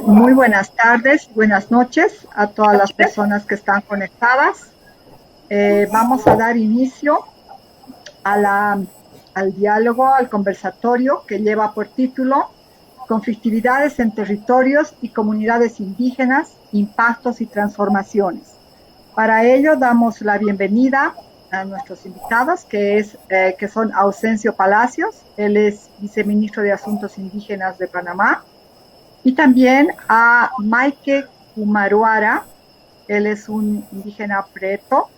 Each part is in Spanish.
Muy buenas tardes, buenas noches a todas las personas que están conectadas. Vamos a dar inicio a al diálogo, al conversatorio que lleva por título Conflictividades en territorios y comunidades indígenas, impactos y transformaciones. Para ello damos la bienvenida a nuestros invitados, que son Ausencio Palacios, él es viceministro de Asuntos Indígenas de Panamá, y también a Maike Kumaruara, él es un indígena preto,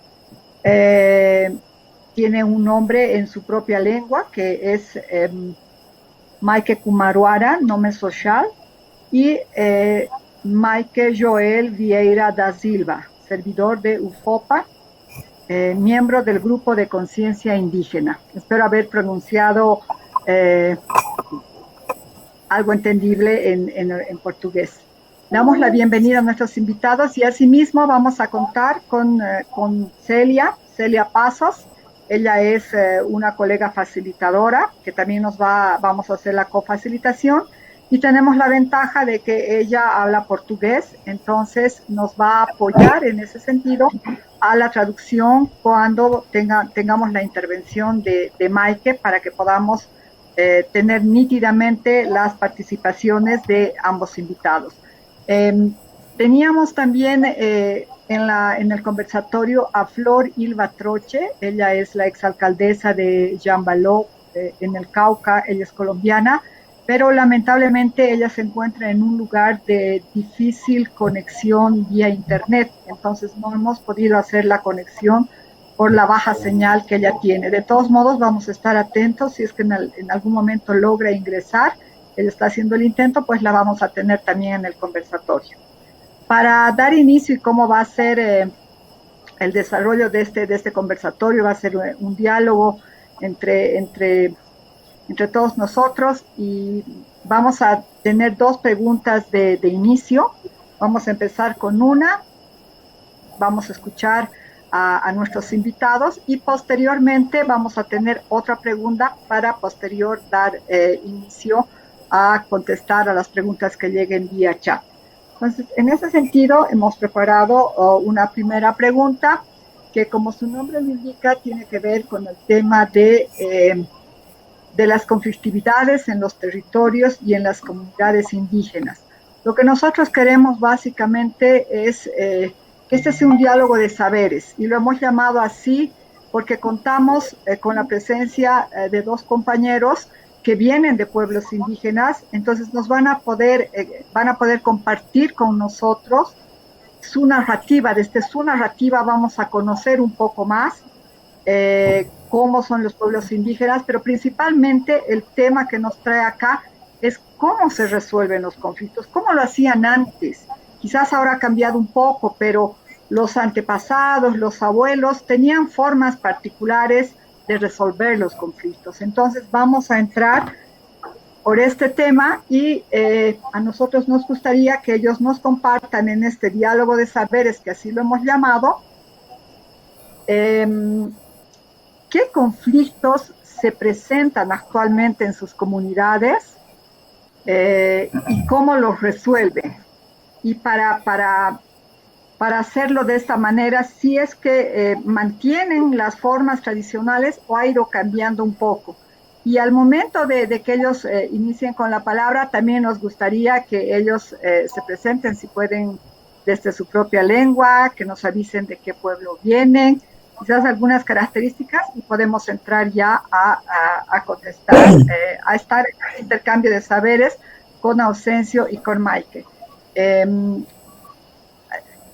eh, tiene un nombre en su propia lengua que es Maike Kumaruara, nombre social, y Maike Joel Vieira da Silva, servidor de UFOPA, miembro del Grupo de Conciencia Indígena. Espero haber pronunciado eh, algo entendible en portugués. Damos la bienvenida a nuestros invitados y asimismo vamos a contar con Celia Pasos. Ella es una colega facilitadora que también vamos a hacer la cofacilitación y tenemos la ventaja de que ella habla portugués, entonces nos va a apoyar en ese sentido a la traducción cuando tengamos la intervención de Maike para que podamos tener nítidamente las participaciones de ambos invitados. Eh, Teníamos también en el conversatorio a Flor Ilva Troche, ella es la exalcaldesa de Jambaló en el Cauca, ella es colombiana, pero lamentablemente ella se encuentra en un lugar de difícil conexión vía internet, entonces no hemos podido hacer la conexión por la baja señal que ella tiene. De todos modos, vamos a estar atentos si es que en algún momento logra ingresar, él está haciendo el intento, pues la vamos a tener también en el conversatorio. Para dar inicio y cómo va a ser el desarrollo de este conversatorio, va a ser un diálogo entre, entre, entre todos nosotros y vamos a tener dos preguntas de inicio. Vamos a empezar con una, vamos a escuchar a nuestros invitados y posteriormente vamos a tener otra pregunta para posterior dar inicio a contestar a las preguntas que lleguen vía chat. Entonces, en ese sentido, hemos preparado una primera pregunta que, como su nombre lo indica, tiene que ver con el tema de las conflictividades en los territorios y en las comunidades indígenas. Lo que nosotros queremos básicamente es que este sea un diálogo de saberes y lo hemos llamado así porque contamos con la presencia de dos compañeros que vienen de pueblos indígenas, entonces nos van a poder compartir con nosotros su narrativa. Desde su narrativa vamos a conocer un poco más cómo son los pueblos indígenas, pero principalmente el tema que nos trae acá es cómo se resuelven los conflictos, cómo lo hacían antes. Quizás ahora ha cambiado un poco, pero los antepasados, los abuelos, tenían formas particulares de resolver los conflictos. Entonces vamos a entrar por este tema y a nosotros nos gustaría que ellos nos compartan en este diálogo de saberes, que así lo hemos llamado, qué conflictos se presentan actualmente en sus comunidades y cómo los resuelven. Y para hacerlo de esta manera, si es que mantienen las formas tradicionales o ha ido cambiando un poco. Y al momento de que ellos inicien con la palabra, también nos gustaría que ellos se presenten, si pueden, desde su propia lengua, que nos avisen de qué pueblo vienen, quizás algunas características, y podemos entrar ya a contestar, a estar en el intercambio de saberes con Ausencio y con Maike.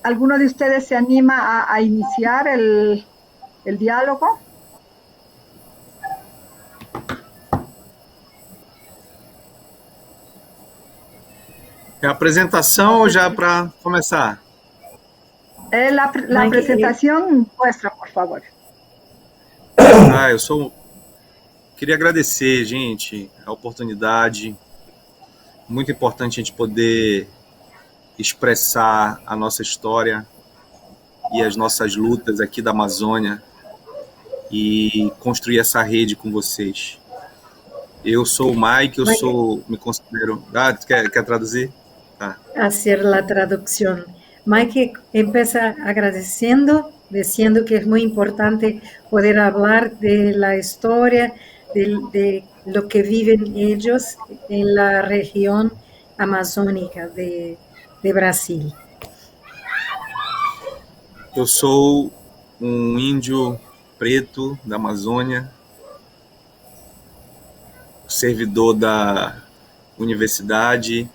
¿Alguno de ustedes se anima a iniciar el diálogo? É a apresentação ou já para começar? La presentación vuestra, por favor. Queria agradecer, gente, a oportunidade. Muito importante a gente poder expressar a nossa história e as nossas lutas aqui da Amazônia e construir essa rede com vocês. Eu sou o Mike, me considero... quer traduzir? Tá. hacer la traducción. Mike empieza agradeciendo, diciendo que es muy importante poder hablar de la historia, de lo que viven ellos en la región amazónica de Brasil. Eu sou um índio preto da Amazônia, servidor da universidade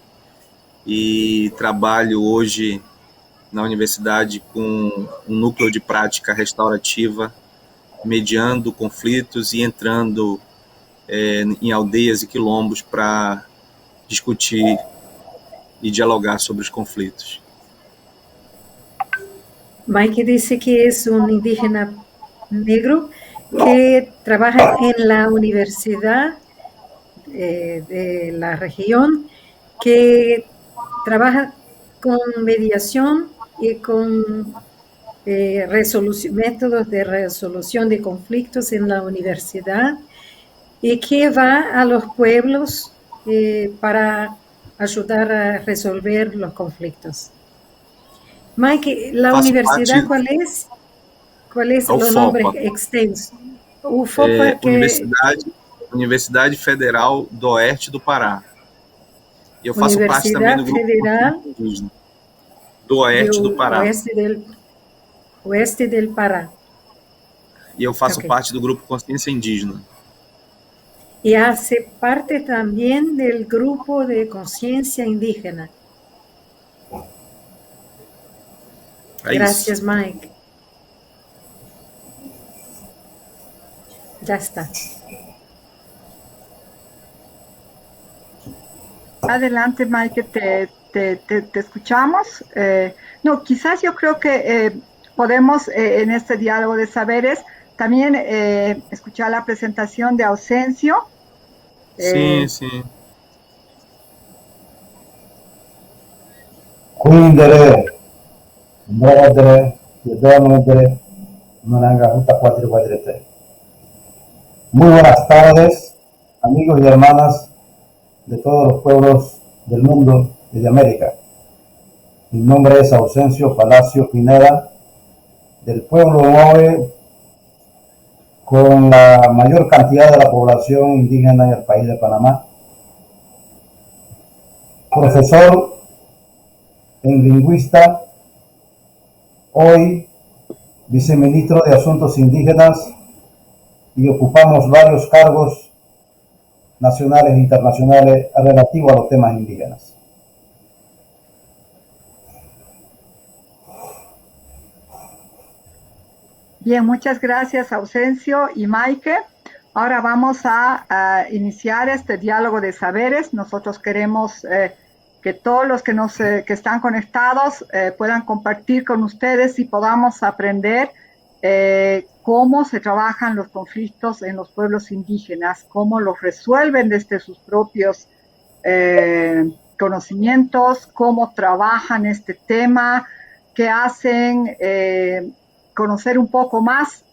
e trabalho hoje na universidade com um núcleo de prática restaurativa, mediando conflitos e entrando em aldeias e quilombos para discutir e dialogar sobre os conflitos. Mike dice que es un indígena negro que trabaja en la universidad de la región, que trabaja con mediación y con métodos de resolución de conflictos en la universidad y que va a los pueblos para ayudar a resolver los conflictos. Mike, ¿la universidad cuál es? ¿Cuál es el nombre extenso? UFOPA Universidade Federal do Oeste do Pará. E eu faço parte também do grupo indígena do Oeste do Pará. Oeste del Pará. E eu faço parte do grupo Consciência Indígena. Y hace parte también del grupo de conciencia indígena. Gracias, Mike. Ya está. Adelante, Mike, te escuchamos. No, quizás yo creo que podemos en este diálogo de saberes también escuchar la presentación de Ausencio. Sí, sí. Kuindere, Brodere, Yedonodere, Mananga, Uta 443. Muy buenas tardes, amigos y hermanas de todos los pueblos del mundo y de América. Mi nombre es Ausencio Palacio Pineda, del pueblo Moe, con la mayor cantidad de la población indígena en el país de Panamá. Profesor en lingüista, hoy viceministro de Asuntos Indígenas, y ocupamos varios cargos nacionales e internacionales relativos a los temas indígenas. Bien, muchas gracias, Ausencio y Mike. Ahora vamos a iniciar este diálogo de saberes. Nosotros queremos que todos los que están conectados puedan compartir con ustedes y podamos aprender cómo se trabajan los conflictos en los pueblos indígenas, cómo los resuelven desde sus propios conocimientos, cómo trabajan este tema, qué hacen, conocer un poco más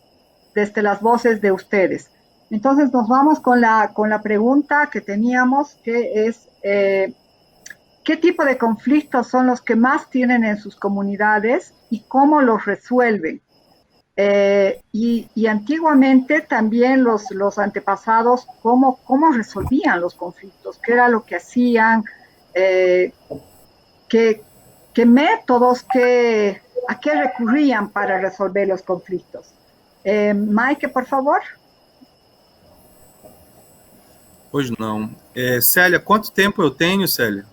desde las voces de ustedes. Entonces nos vamos con la pregunta que teníamos, que es ¿qué tipo de conflictos son los que más tienen en sus comunidades y cómo los resuelven? Y antiguamente también los antepasados, ¿cómo resolvían los conflictos? ¿Qué era lo que hacían? ¿Qué métodos, a qué recurrían para resolver los conflictos? Mike, por favor. Pois não. Célia, quanto tempo eu tenho, Célia?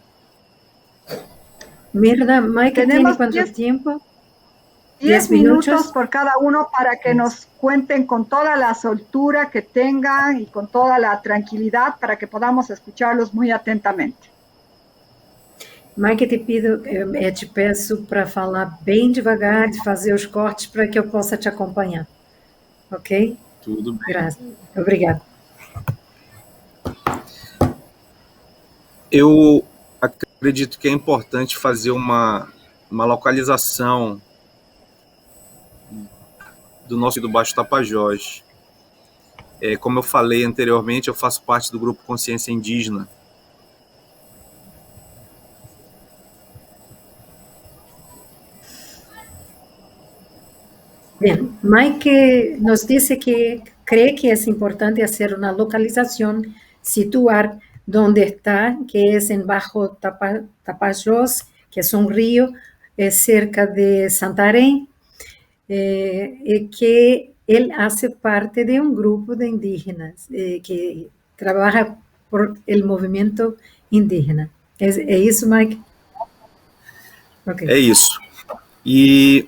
Mira, Mike, ¿tiene cuánto tiempo? 10 minutos por cada uno para que nos cuenten con toda la soltura que tengan y con toda la tranquilidad para que podamos escucharlos muy atentamente. Mike, te peço para falar bem devagar, de fazer os cortes para que eu possa te acompanhar. Ok? Tudo bem. Graças. Obrigada. Eu acredito que é importante fazer uma localização do Baixo Tapajós. Como eu falei anteriormente, eu faço parte do grupo Consciência Indígena. Bien, Mike nos dice que cree que es importante hacer una localización, situar dónde está, que es en Bajo Tapajós, que es un río cerca de Santarém, y que él hace parte de un grupo de indígenas que trabaja por el movimiento indígena. ¿Es eso, Mike? Okay. É isso. E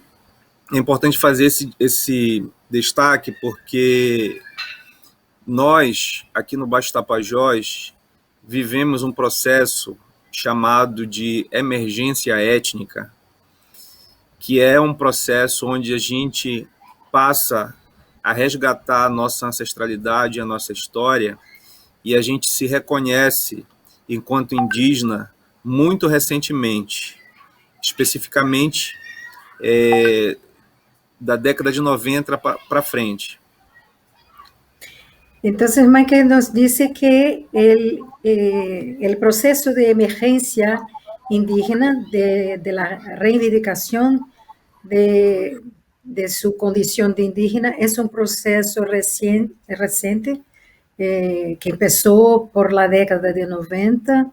é importante fazer esse destaque porque nós, aqui no Baixo Tapajós, vivemos um processo chamado de emergência étnica, que é um processo onde a gente passa a resgatar a nossa ancestralidade, a nossa história, e a gente se reconhece enquanto indígena muito recentemente, especificamente da década de 90 para frente. Entonces, Michael nos dice que el proceso de emergencia indígena, de la reivindicación de su condición de indígena, es un proceso reciente que empezó por la década de 90.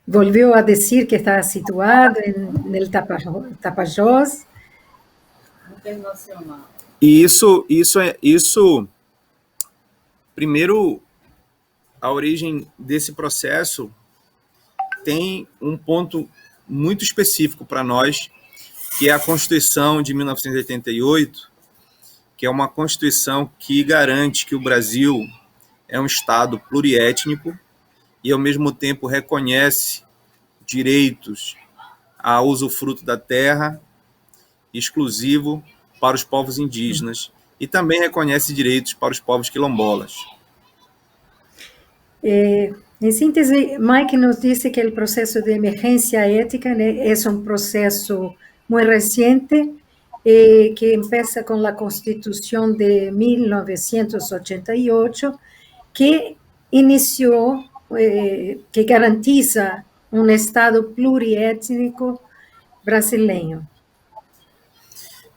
Volvió a decir que está situado en el Tapajós. E isso, primeiro, a origem desse processo tem um ponto muito específico para nós, que é a Constituição de 1988, que é uma Constituição que garante que o Brasil é um Estado pluriétnico e, ao mesmo tempo, reconhece direitos a usufruto da terra exclusivo para os povos indígenas e também reconhece direitos para os povos quilombolas. En síntesis, Mike nos dice que el proceso de emergencia ética es un proceso muy reciente que empieza con la Constitución de 1988, que inició, que garantiza un Estado pluriétnico brasileño.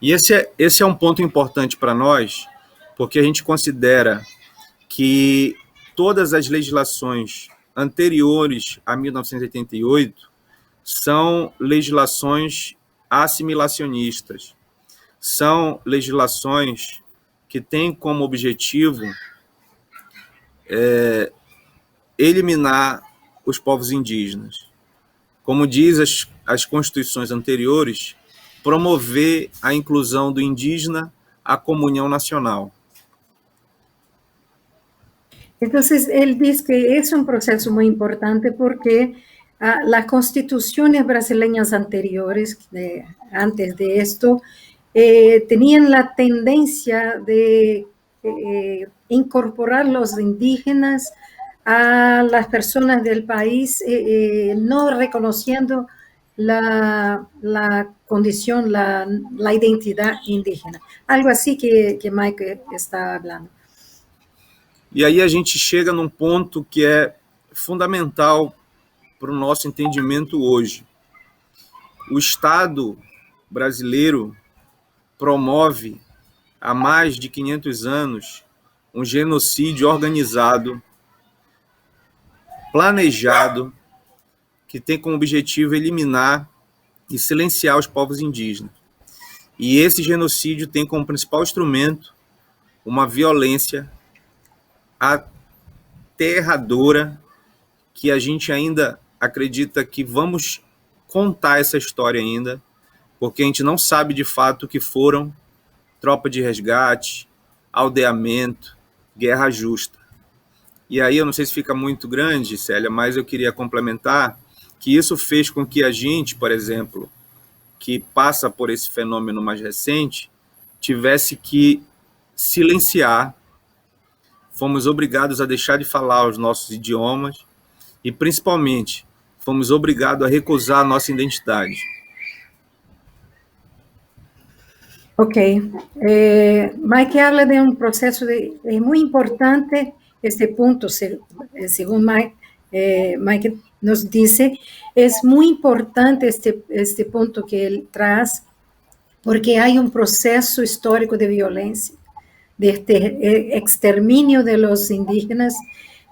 E esse é um ponto importante para nós, porque a gente considera que todas as legislações anteriores a 1988 são legislações assimilacionistas, são legislações que têm como objetivo eliminar os povos indígenas. Como diz as constituições anteriores, promover a inclusão do indígena à comunhão nacional. Entonces, él dice que es un proceso muy importante porque las constituciones brasileñas anteriores, antes de esto, tenían la tendencia de incorporar los indígenas a las personas del país, no reconociendo la condición, la identidad indígena. Algo así que Mike está hablando. E aí a gente chega num ponto que é fundamental para o nosso entendimento hoje. O Estado brasileiro promove há mais de 500 anos um genocídio organizado, planejado, que tem como objetivo eliminar e silenciar os povos indígenas. E esse genocídio tem como principal instrumento uma violência aterradora, que a gente ainda acredita que vamos contar essa história ainda, porque a gente não sabe de fato o que foram tropa de resgate, aldeamento, guerra justa. E aí eu não sei se fica muito grande, Célia, mas eu queria complementar que isso fez com que a gente, por exemplo, que passa por esse fenômeno mais recente, tivesse que silenciar. Fomos obrigados a deixar de falar os nossos idiomas e, principalmente, fomos obrigados a recusar a nossa identidade. Ok. Mike habla de un proceso es muy importante este punto, según Mike, Mike nos dice, es muy importante este punto que él trae, porque hay un proceso histórico de violencia, de este exterminio de los indígenas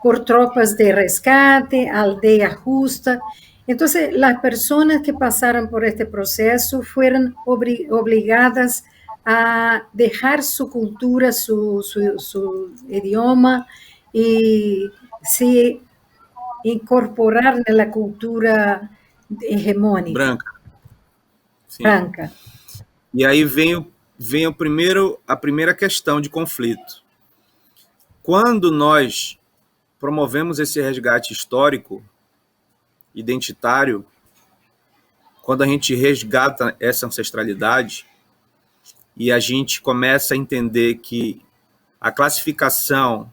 por tropas de rescate, aldea justa. Entonces, las personas que pasaron por este proceso fueron obligadas a dejar su cultura, su idioma y se incorporar en la cultura hegemónica. Branca. Sim. Branca. E aí vem a primeira questão de conflito. Quando nós promovemos esse resgate histórico, identitário, quando a gente resgata essa ancestralidade e a gente começa a entender que a classificação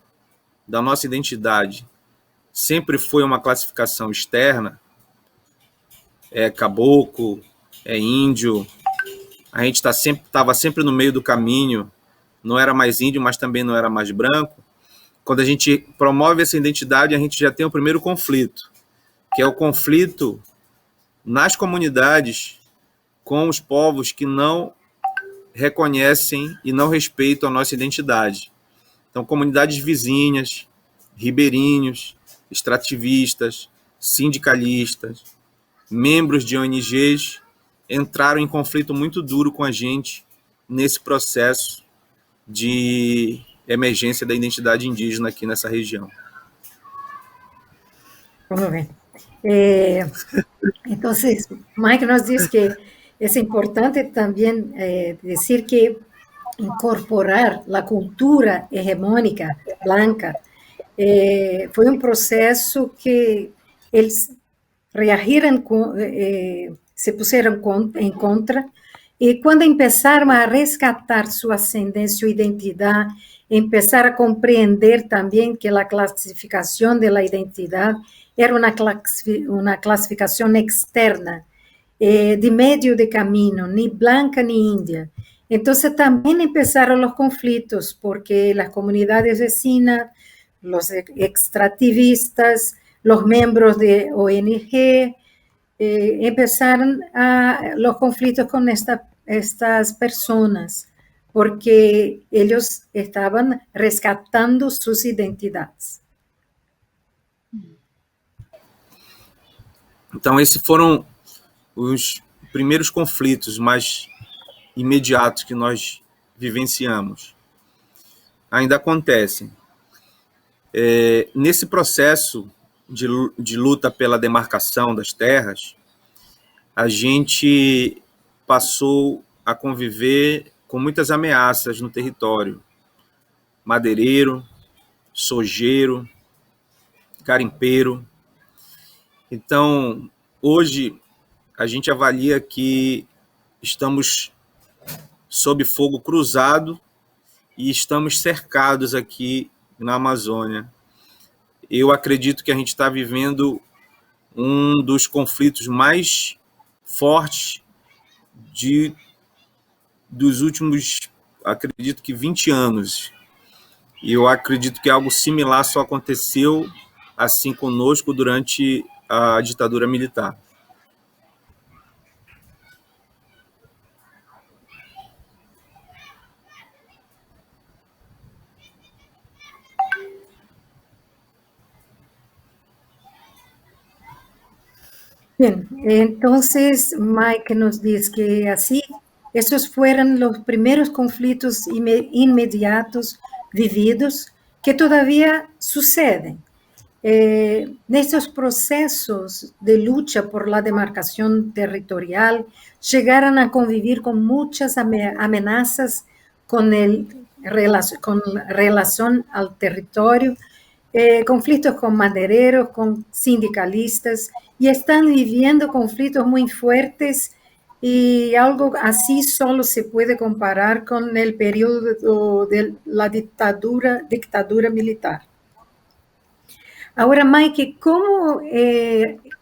da nossa identidade sempre foi uma classificação externa, é caboclo, é índio, a gente estava sempre no meio do caminho, não era mais índio, mas também não era mais branco. Quando a gente promove essa identidade, a gente já tem o primeiro conflito, que é o conflito nas comunidades com os povos que não reconhecem e não respeitam a nossa identidade. Então, comunidades vizinhas, ribeirinhos, extrativistas, sindicalistas, membros de ONGs entraram em conflito muito duro com a gente nesse processo de emergência da identidade indígena aqui nessa região. Muy bien. Entonces, Mike nos dice que es importante también decir que incorporar la cultura hegemónica blanca fue un proceso que ellos reagiram, se pusieron en contra, y cuando empezaron a rescatar su ascendencia, su identidad, empezar a comprender también que la clasificación de la identidad era una clasificación externa, de medio de camino, ni blanca ni india. Entonces también empezaron los conflictos, porque las comunidades vecinas, los extractivistas, los miembros de ONG, empezaron los conflictos con estas personas, porque ellos estaban rescatando sus identidades. Então, esses foram os primeiros conflitos mais imediatos que nós vivenciamos. Ainda acontecem. Nesse processo de luta pela demarcação das terras, a gente passou a conviver com muitas ameaças no território. Madeireiro, sojeiro, garimpeiro. Então, hoje, a gente avalia que estamos sob fogo cruzado e estamos cercados aqui na Amazônia. Eu acredito que a gente está vivendo um dos conflitos mais fortes dos últimos, acredito que 20 anos. E eu acredito que algo similar só aconteceu assim conosco durante a ditadura militar. Bien, entonces Mike nos dice que así, esos fueron los primeros conflictos inmediatos vividos que todavía suceden. En estos procesos de lucha por la demarcación territorial, llegaron a convivir con muchas amenazas con relación al territorio, conflictos con madereros, con sindicalistas, y están viviendo conflictos muy fuertes, y algo así solo se puede comparar con el periodo de la dictadura militar. Ahora, Mike, ¿cómo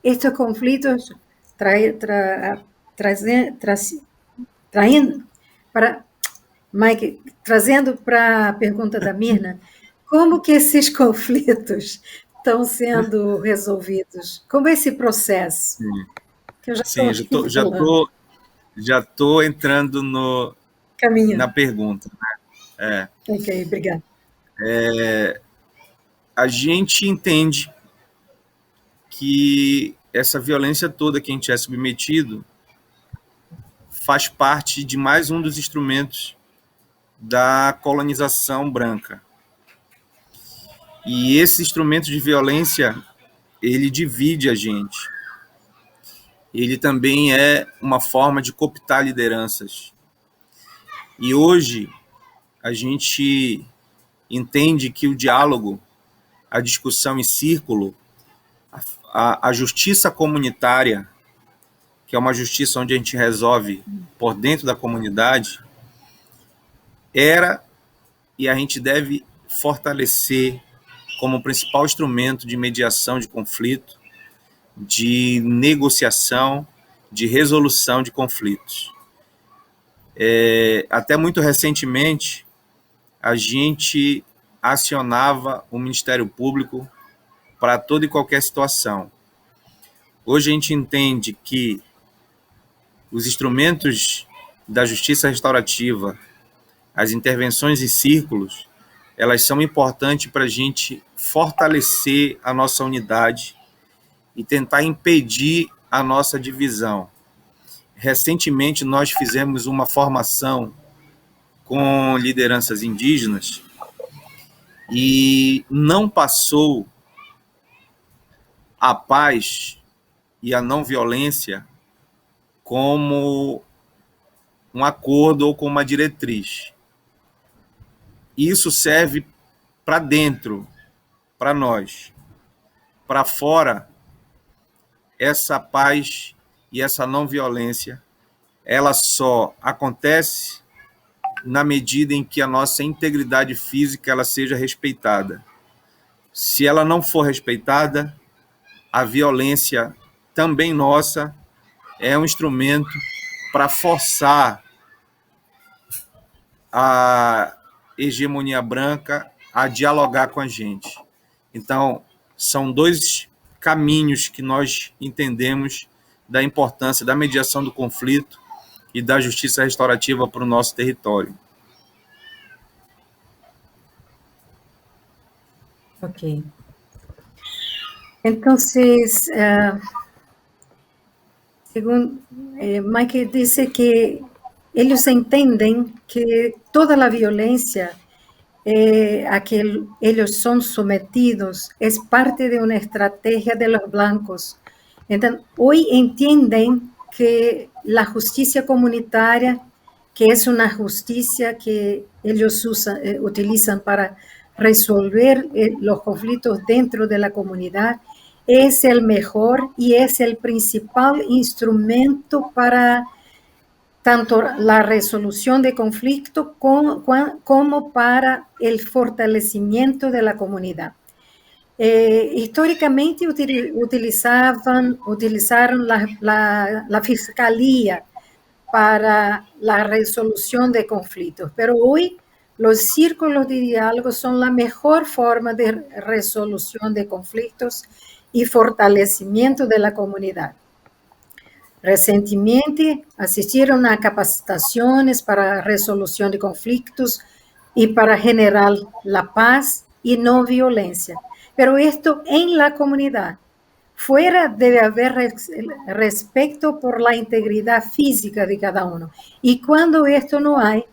estos conflictos trazendo para a pergunta da Mirna, como que esses conflitos estão sendo resolvidos? Como é esse processo? Sim, Que eu já sim, estou aqui falando. já tô entrando na Caminho. pergunta. Ok, obrigada. A gente entende que essa violência toda que a gente é submetido faz parte de mais um dos instrumentos da colonização branca. E esse instrumento de violência, ele divide a gente. Ele também é uma forma de cooptar lideranças. E hoje a gente entende que o diálogo, a discussão em círculo, a justiça comunitária, que é uma justiça onde a gente resolve por dentro da comunidade, era e a gente deve fortalecer como principal instrumento de mediação de conflito, de negociação, de resolução de conflitos. Até muito recentemente, a gente acionava o Ministério Público para toda e qualquer situação. Hoje a gente entende que os instrumentos da justiça restaurativa, as intervenções em círculos, elas são importantes para a gente fortalecer a nossa unidade e tentar impedir a nossa divisão. Recentemente, nós fizemos uma formação com lideranças indígenas e não passou a paz e a não violência como um acordo ou como uma diretriz. Isso serve para dentro, para nós. Para fora, essa paz e essa não violência, ela só acontece na medida em que a nossa integridade física ela seja respeitada. Se ela não for respeitada, a violência também nossa é um instrumento para forçar a hegemonia branca a dialogar com a gente. Então, são dois caminhos que nós entendemos da importância da mediação do conflito e da justiça restaurativa para o nosso território. Ok. Entonces, según Mike dice que ellos entienden que toda la violencia a que ellos son sometidos es parte de una estrategia de los blancos. Entonces, hoy entienden que la justicia comunitaria, que es una justicia que ellos utilizan para resolver los conflictos dentro de la comunidad, es el mejor y es el principal instrumento para tanto la resolución de conflicto como para el fortalecimiento de la comunidad. Históricamente utilizaron la fiscalía para la resolución de conflictos, pero hoy los círculos de diálogo son la mejor forma de resolución de conflictos y fortalecimiento de la comunidad. Recientemente asistieron a capacitaciones para resolución de conflictos y para generar la paz y no violencia. Pero esto en la comunidad. Fuera debe haber respeto por la integridad física de cada uno. Y cuando esto no hay,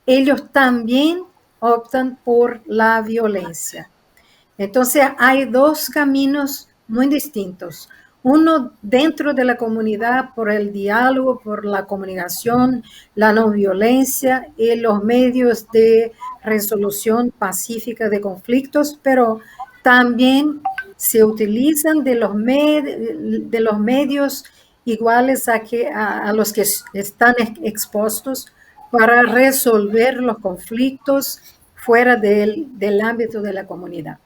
ellos también optan por la violencia. Entonces hay dos caminos muy distintos. Uno dentro de la comunidad por el diálogo, por la comunicación, la no violencia y los medios de resolución pacífica de conflictos, pero también se utilizan de los medios iguales a los que están expuestos para resolver los conflictos fuera del ámbito de la comunidad.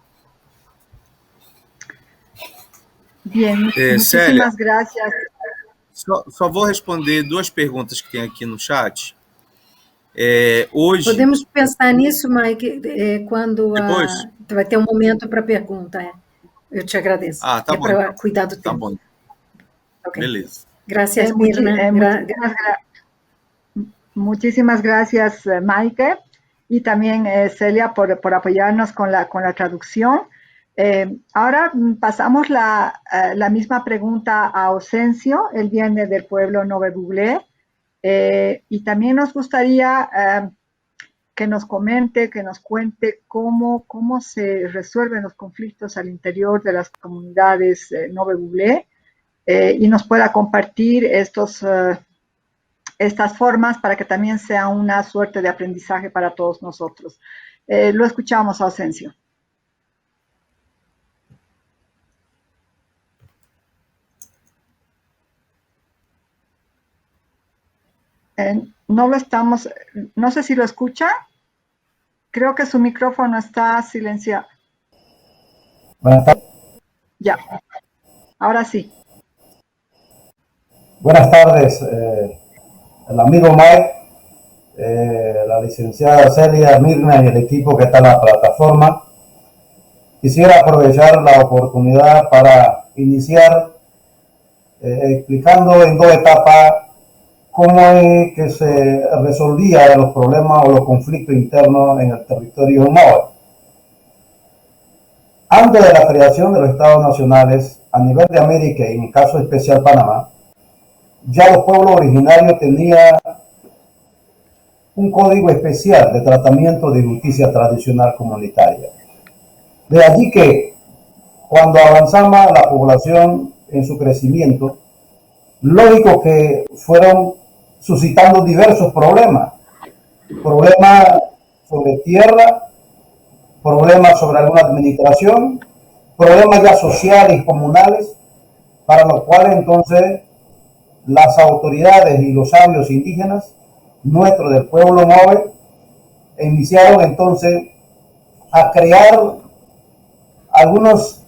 Bien, muchísimas Célia, gracias. só vou responder duas perguntas que tem aqui no chat. Hoje, podemos pensar nisso, Mike, quando depois? vai ter um momento para pergunta. Eu te agradeço. Tá bom. Para cuidar do Tá tempo. bom. Okay. Beleza. Gracias, Mirna. Muchísimas gracias, Maike, y también Celia por apoyarnos con la traducción. Ahora pasamos la misma pregunta a Osencio. Él viene del pueblo Nove Buglé, y también nos gustaría que nos comente, que nos cuente cómo se resuelven los conflictos al interior de las comunidades Nove Buglé, y nos pueda compartir estas formas para que también sea una suerte de aprendizaje para todos nosotros. Lo escuchamos, Ausencio. No lo estamos, no sé si lo escucha. Creo que su micrófono está silenciado. Buenas tardes. Ya, ahora sí. Buenas tardes, el amigo Mike, la licenciada Celia, Mirna y el equipo que está en la plataforma. Quisiera aprovechar la oportunidad para iniciar explicando en 2 etapas cómo es que se resolvía los problemas o los conflictos internos en el territorio Maoe. Antes de la creación de los Estados Nacionales, a nivel de América y en el caso especial Panamá, ya los pueblos originarios tenían un código especial de tratamiento de justicia tradicional comunitaria. De allí que cuando avanzaba la población en su crecimiento, lógico que fueron suscitando diversos problemas sobre tierra, problemas sobre alguna administración, problemas ya sociales y comunales, para los cuales entonces las autoridades y los sabios indígenas nuestros del pueblo Maoe iniciaron entonces a crear algunos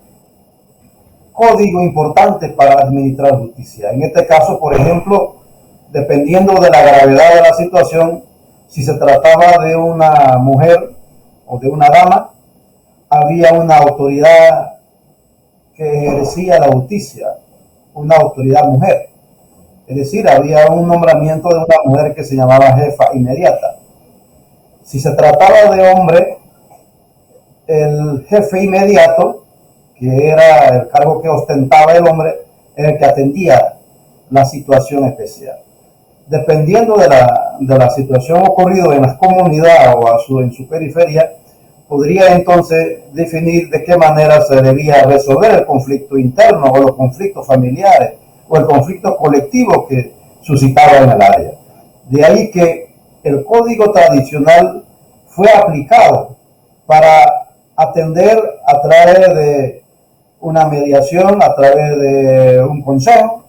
códigos importantes para administrar justicia. En este caso, por ejemplo, dependiendo de la gravedad de la situación, si se trataba de una mujer o de una dama, había una autoridad que ejercía la justicia, una autoridad mujer. Es decir, había un nombramiento de una mujer que se llamaba jefa inmediata. Si se trataba de hombre, el jefe inmediato, que era el cargo que ostentaba el hombre, era el que atendía la situación especial. Dependiendo de la situación ocurrida en las comunidades o en su periferia, podría entonces definir de qué manera se debía resolver el conflicto interno o los conflictos familiares o el conflicto colectivo que suscitaba en el área. De ahí que el código tradicional fue aplicado para atender a través de una mediación, a través de un consejo,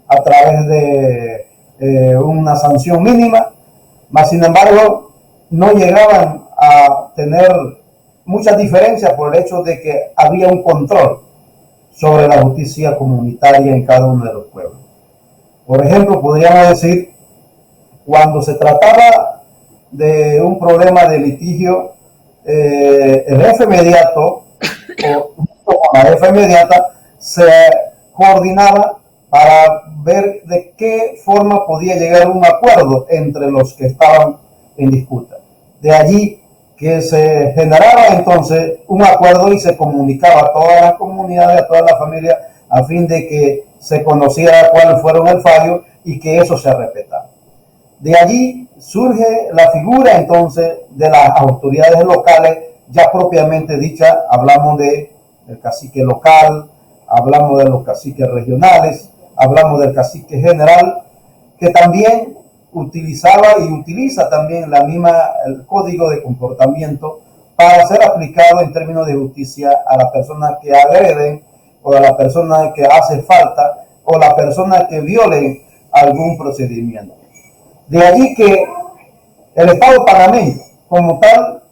a través de una sanción mínima, mas sin embargo no llegaban a tener muchas diferencias por el hecho de que había un control sobre la justicia comunitaria en cada uno de los pueblos. Por ejemplo, podríamos decir, cuando se trataba de un problema de litigio, el jefe inmediato o con la jefa inmediata se coordinaba para ver de qué forma podía llegar a un acuerdo entre los que estaban en disputa. De allí que se generaba entonces un acuerdo y se comunicaba a todas las comunidades, a toda la familia, a fin de que se conociera cuáles fueron el fallo y que eso se respetara. De allí surge la figura entonces de las autoridades locales, ya propiamente dicha. Hablamos del cacique local, hablamos de los caciques regionales, hablamos del cacique general, que también utilizaba y utiliza también el código de comportamiento para ser aplicado en términos de justicia a la persona que agreden o a la persona que hace falta o la persona que viole algún procedimiento. De allí que el Estado panameño como tal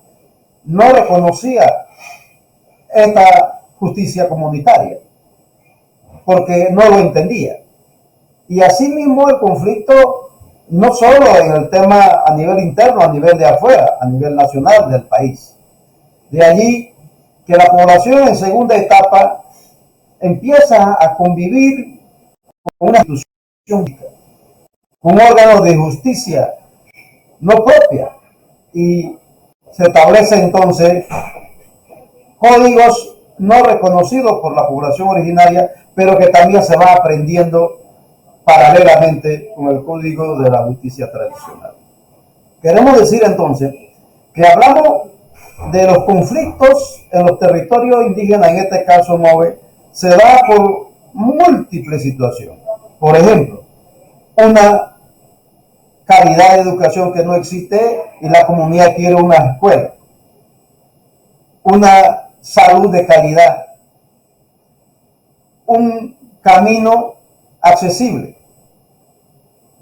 no reconocía esta justicia comunitaria porque no lo entendía. Y asimismo el conflicto no solo en el tema a nivel interno, a nivel de afuera, a nivel nacional del país. De allí que la población en segunda etapa empieza a convivir con una institución, con órganos de justicia no propia, y se establece entonces códigos no reconocidos por la población originaria, pero que también se va aprendiendo paralelamente con el código de la justicia tradicional. Queremos decir entonces que hablamos de los conflictos en los territorios indígenas, en este caso Move, se da por múltiples situaciones. Por ejemplo, una calidad de educación que no existe y la comunidad quiere una escuela, una salud de calidad, un camino accesible,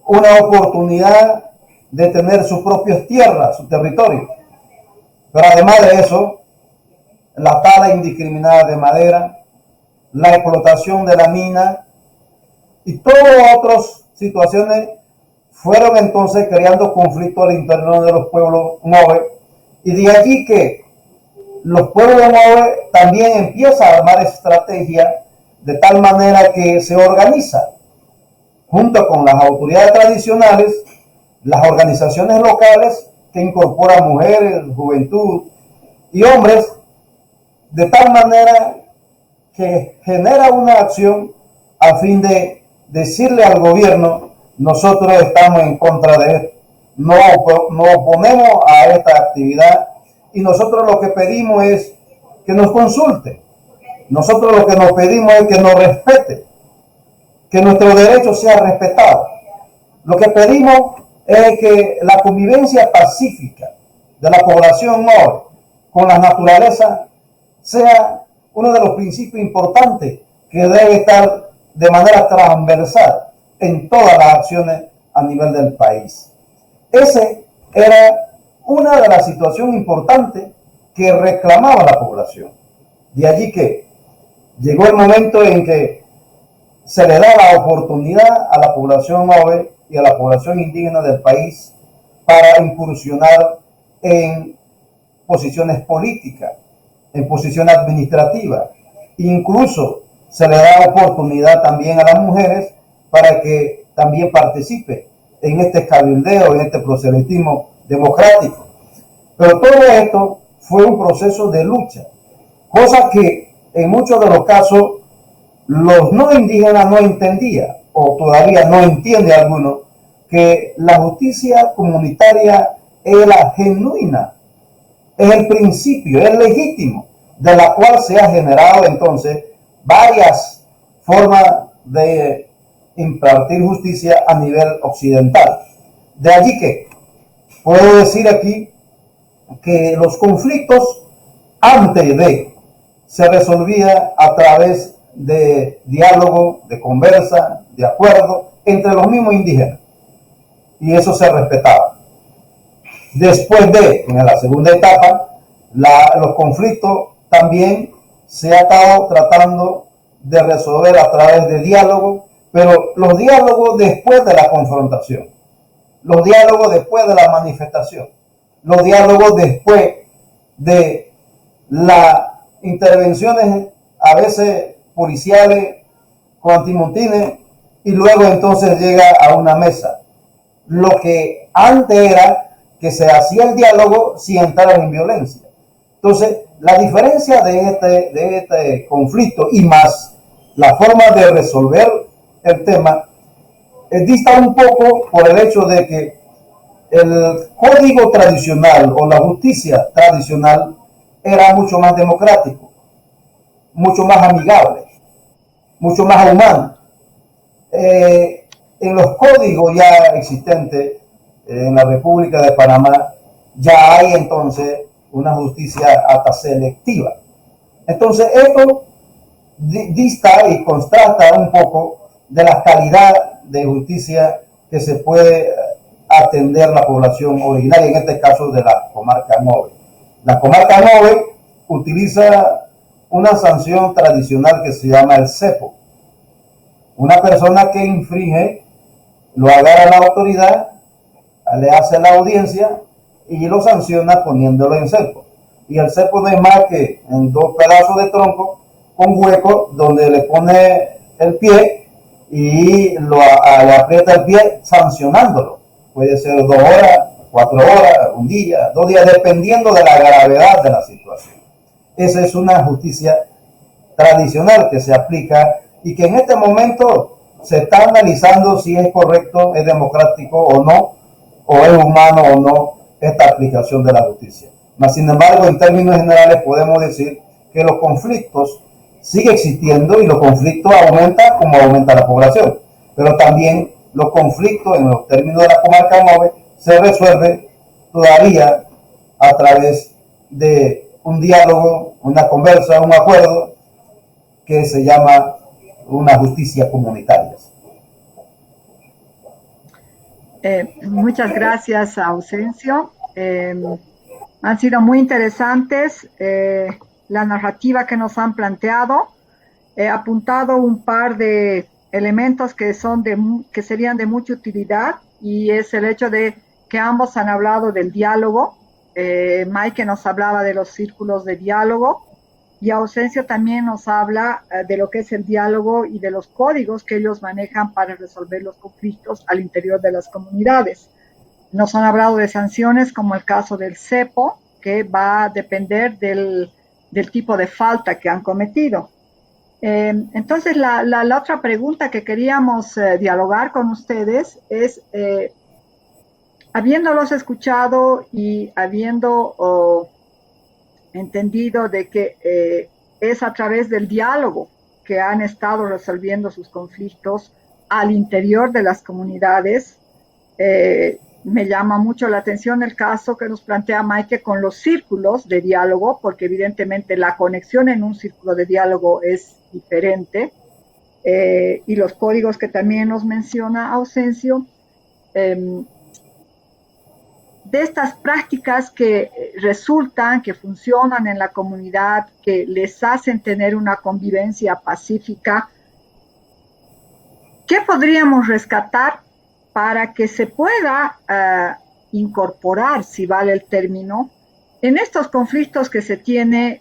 una oportunidad de tener sus propias tierras, su territorio. Pero además de eso, la tala indiscriminada de madera, la explotación de la mina y todas otras situaciones fueron entonces creando conflictos al interior de los pueblos Move, y de allí que los pueblos Move también empiezan a armar estrategias de tal manera que se organiza junto con las autoridades tradicionales, las organizaciones locales que incorporan mujeres, juventud y hombres, de tal manera que genera una acción a fin de decirle al gobierno: nosotros estamos en contra de esto, no oponemos a esta actividad, y nosotros lo que pedimos es que nos consulte, nosotros lo que nos pedimos es que nos respete, que nuestros derechos sean respetados. Lo que pedimos es que la convivencia pacífica de la población Move con la naturaleza sea uno de los principios importantes que debe estar de manera transversal en todas las acciones a nivel del país. Esa era una de las situaciones importantes que reclamaba la población. De allí que llegó el momento en que se le da la oportunidad a la población Move y a la población indígena del país para incursionar en posiciones políticas, en posiciones administrativas. Incluso se le da oportunidad también a las mujeres para que también participe en este cabildeo, en este proselitismo democrático. Pero todo esto fue un proceso de lucha, cosa que en muchos de los casos los no indígenas no entendían, o todavía no entiende alguno, que la justicia comunitaria es la genuina, es el principio, es legítimo, de la cual se ha generado entonces varias formas de impartir justicia a nivel occidental. De allí que puedo decir aquí que los conflictos antes de se resolvía a través de diálogo, de conversa, de acuerdo entre los mismos indígenas, y eso se respetaba. Después de, en la segunda etapa, los conflictos también se ha estado tratando de resolver a través de diálogo, pero los diálogos después de la confrontación, los diálogos después de la manifestación, los diálogos después de las intervenciones a veces policiales con antimontines, y luego entonces llega a una mesa. Lo que antes era que se hacía el diálogo sin entrar en violencia. Entonces, la diferencia de este conflicto y más la forma de resolver el tema dista un poco por el hecho de que el código tradicional o la justicia tradicional era mucho más democrático, mucho más amigable, mucho más humano. En los códigos ya existentes en la República de Panamá ya hay entonces una justicia hasta selectiva. Entonces esto dista y contrasta un poco de la calidad de justicia que se puede atender la población originaria, en este caso de la comarca Move. La comarca Move utiliza una sanción tradicional que se llama el cepo. Una persona que infringe, lo agarra la autoridad, le hace la audiencia y lo sanciona poniéndolo en cepo. Y el cepo no es más que en 2 pedazos de tronco un hueco donde le pone el pie y le aprieta el pie sancionándolo. Puede ser 2 horas, 4 horas, un día, 2 días, dependiendo de la gravedad de la situación. Esa es una justicia tradicional que se aplica y que en este momento se está analizando si es correcto, es democrático o no, o es humano o no esta aplicación de la justicia. Mas, sin embargo, en términos generales podemos decir que los conflictos siguen existiendo y los conflictos aumentan como aumenta la población, pero también los conflictos en los términos de la comarca Maube se resuelven todavía a través de un diálogo, una conversa, un acuerdo que se llama una justicia comunitaria. Muchas gracias, Ausencio. Han sido muy interesantes la narrativa que nos han planteado. He apuntado un par de elementos que serían de mucha utilidad, y es el hecho de que ambos han hablado del diálogo. Mike nos hablaba de los círculos de diálogo, y Ausencio también nos habla de lo que es el diálogo y de los códigos que ellos manejan para resolver los conflictos al interior de las comunidades. Nos han hablado de sanciones, como el caso del cepo, que va a depender del tipo de falta que han cometido. Entonces, la otra pregunta que queríamos dialogar con ustedes es, habiéndolos escuchado y habiendo entendido de que es a través del diálogo que han estado resolviendo sus conflictos al interior de las comunidades, me llama mucho la atención el caso que nos plantea Mike con los círculos de diálogo, porque evidentemente la conexión en un círculo de diálogo es diferente, y los códigos que también nos menciona Ausencio, de estas prácticas que resultan, que funcionan en la comunidad, que les hacen tener una convivencia pacífica. ¿Qué podríamos rescatar para que se pueda incorporar, si vale el término, en estos conflictos que se tiene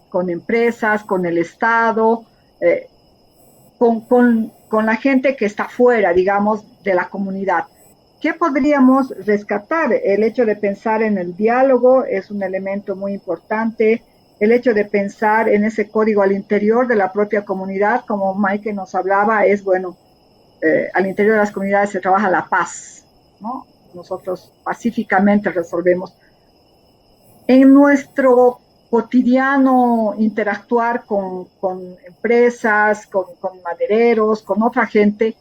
con empresas, con el Estado, con la gente que está fuera, digamos, de la comunidad? ¿Qué podríamos rescatar? El hecho de pensar en el diálogo es un elemento muy importante. El hecho de pensar en ese código al interior de la propia comunidad, como Mike nos hablaba, es bueno, al interior de las comunidades se trabaja la paz, ¿no? Nosotros pacíficamente resolvemos. En nuestro cotidiano interactuar con empresas, con madereros, con otra gente,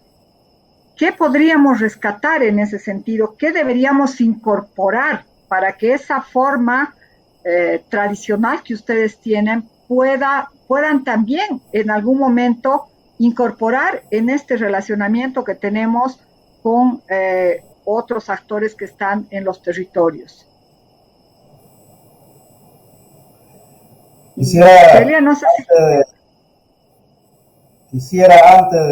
¿qué podríamos rescatar en ese sentido? ¿Qué deberíamos incorporar para que esa forma tradicional que ustedes tienen puedan también en algún momento incorporar en este relacionamiento que tenemos con otros actores que están en los territorios? Quisiera, no sé antes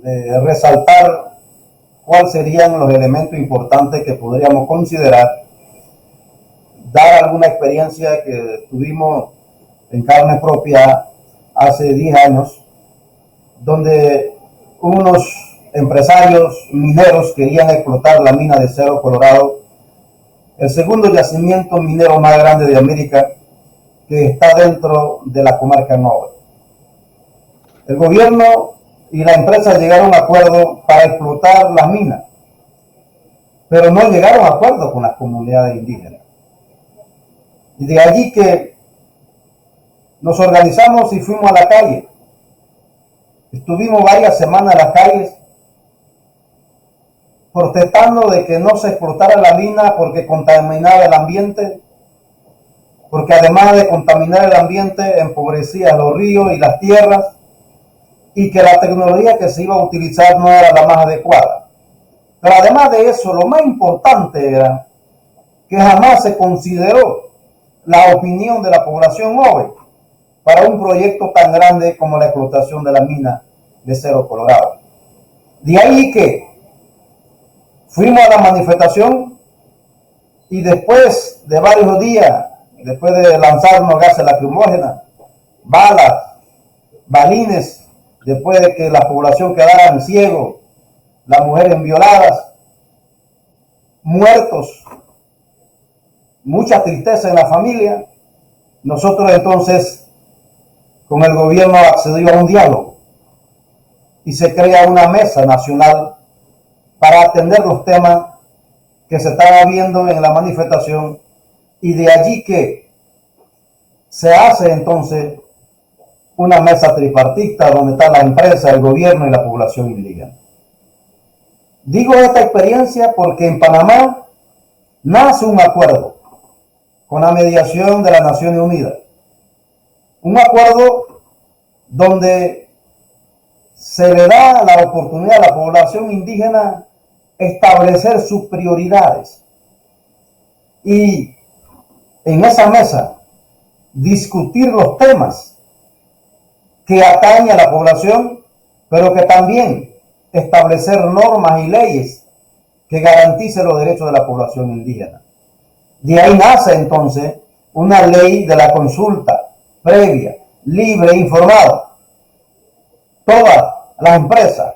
de resaltar cuáles serían los elementos importantes que podríamos considerar, dar alguna experiencia que tuvimos en carne propia hace 10 años, donde unos empresarios mineros querían explotar la mina de Cerro Colorado, el segundo yacimiento minero más grande de América, que está dentro de la comarca Maube. El gobierno y la empresa llegaron a acuerdo para explotar las minas, pero no llegaron a acuerdo con las comunidades indígenas. Y de allí que nos organizamos y fuimos a la calle. Estuvimos varias semanas en las calles protestando de que no se explotara la mina porque contaminaba el ambiente, porque además de contaminar el ambiente empobrecía los ríos y las tierras, y que la tecnología que se iba a utilizar no era la más adecuada. Pero además de eso, lo más importante era que jamás se consideró la opinión de la población Maube para un proyecto tan grande como la explotación de la mina de Cerro Colorado. De ahí que fuimos a la manifestación y después de varios días después de lanzarnos gases lacrimógenas, balas, balines, después de que la población quedara en ciego, las mujeres violadas, muertos, mucha tristeza en la familia, nosotros entonces con el gobierno accedió a un diálogo y se crea una mesa nacional para atender los temas que se estaban viendo en la manifestación, y de allí que se hace entonces una mesa tripartita donde está la empresa, el gobierno y la población indígena. Digo esta experiencia porque en Panamá nace un acuerdo con la mediación de las Naciones Unidas. Un acuerdo donde se le da la oportunidad a la población indígena establecer sus prioridades y en esa mesa discutir los temas que atañen a la población, pero que también establecer normas y leyes que garanticen los derechos de la población indígena. De ahí nace entonces una ley de la consulta previa, libre e informada. Todas las empresas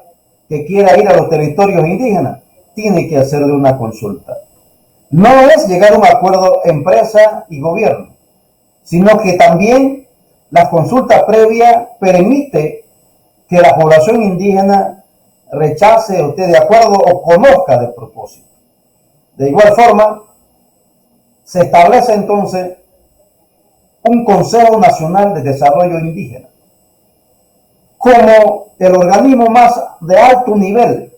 que quieran ir a los territorios indígenas tienen que hacerle una consulta. No es llegar a un acuerdo empresa y gobierno, sino que también la consulta previa permite que la población indígena rechace o esté de acuerdo o conozca del propósito. De igual forma, se establece entonces un Consejo Nacional de Desarrollo Indígena como el organismo más de alto nivel,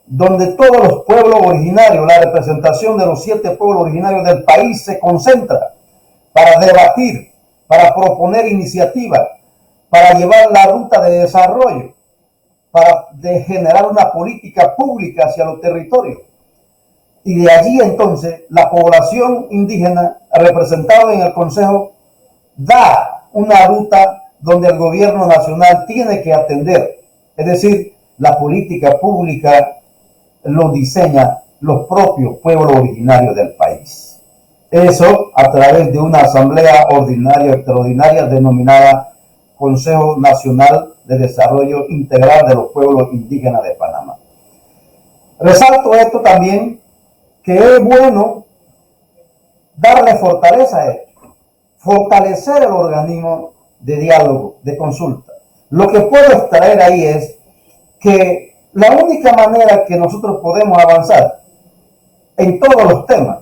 donde todos los pueblos originarios, la representación de los 7 pueblos originarios del país se concentra para debatir, para proponer iniciativas, para llevar la ruta de desarrollo, para generar una política pública hacia los territorios. Y de allí entonces la población indígena representada en el Consejo da una ruta donde el gobierno nacional tiene que atender. Es decir, la política pública lo diseña los propios pueblos originarios del país. Eso a través de una asamblea ordinaria extraordinaria denominada Consejo Nacional de Desarrollo Integral de los Pueblos Indígenas de Panamá. Resalto esto también, que es bueno darle fortaleza a esto, fortalecer el organismo de diálogo, de consulta. Lo que puedo extraer ahí es que la única manera que nosotros podemos avanzar en todos los temas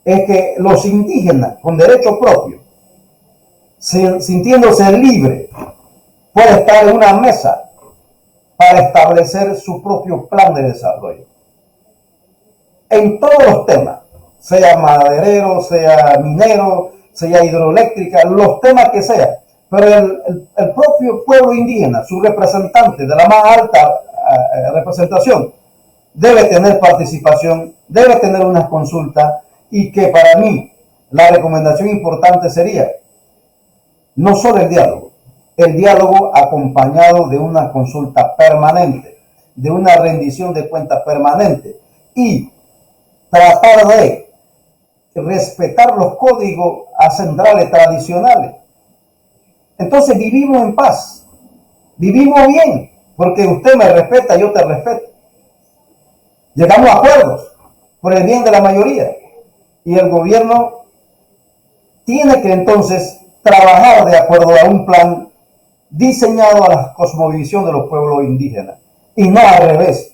es que los indígenas con derecho propio, sintiéndose libres, pueden estar en una mesa para establecer su propio plan de desarrollo. En todos los temas, sea maderero, sea minero, sea hidroeléctrica, los temas que sea, pero el propio pueblo indígena, su representante de la más alta representación, debe tener participación, debe tener una consulta, y que para mí la recomendación importante sería no solo el diálogo acompañado de una consulta permanente, de una rendición de cuentas permanente, y tratar de respetar los códigos ancestrales tradicionales. Entonces vivimos en paz, vivimos bien, porque usted me respeta, yo te respeto. Llegamos a acuerdos por el bien de la mayoría, y el gobierno tiene que entonces trabajar de acuerdo a un plan diseñado a la cosmovisión de los pueblos indígenas, y no al revés,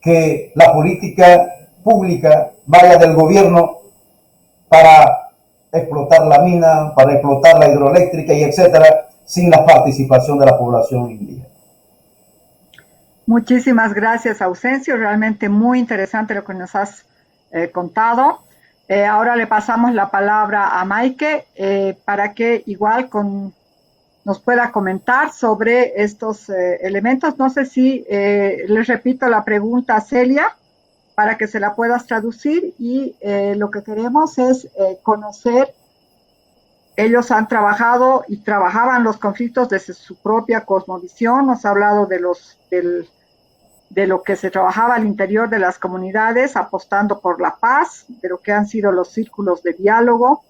que la política pública vaya del gobierno para explotar la mina, para explotar la hidroeléctrica y etcétera, sin la participación de la población indígena. Muchísimas gracias, Ausencio. Realmente muy interesante lo que nos has contado. Ahora le pasamos la palabra a Maike para que igual nos pueda comentar sobre estos elementos. No sé si les repito la pregunta a Celia para que se la puedas traducir, y lo que queremos es conocer. Ellos han trabajado y trabajaban los conflictos desde su propia cosmovisión. Nos ha hablado de lo que se trabajaba al interior de las comunidades, apostando por la paz, de lo que han sido los círculos de diálogo,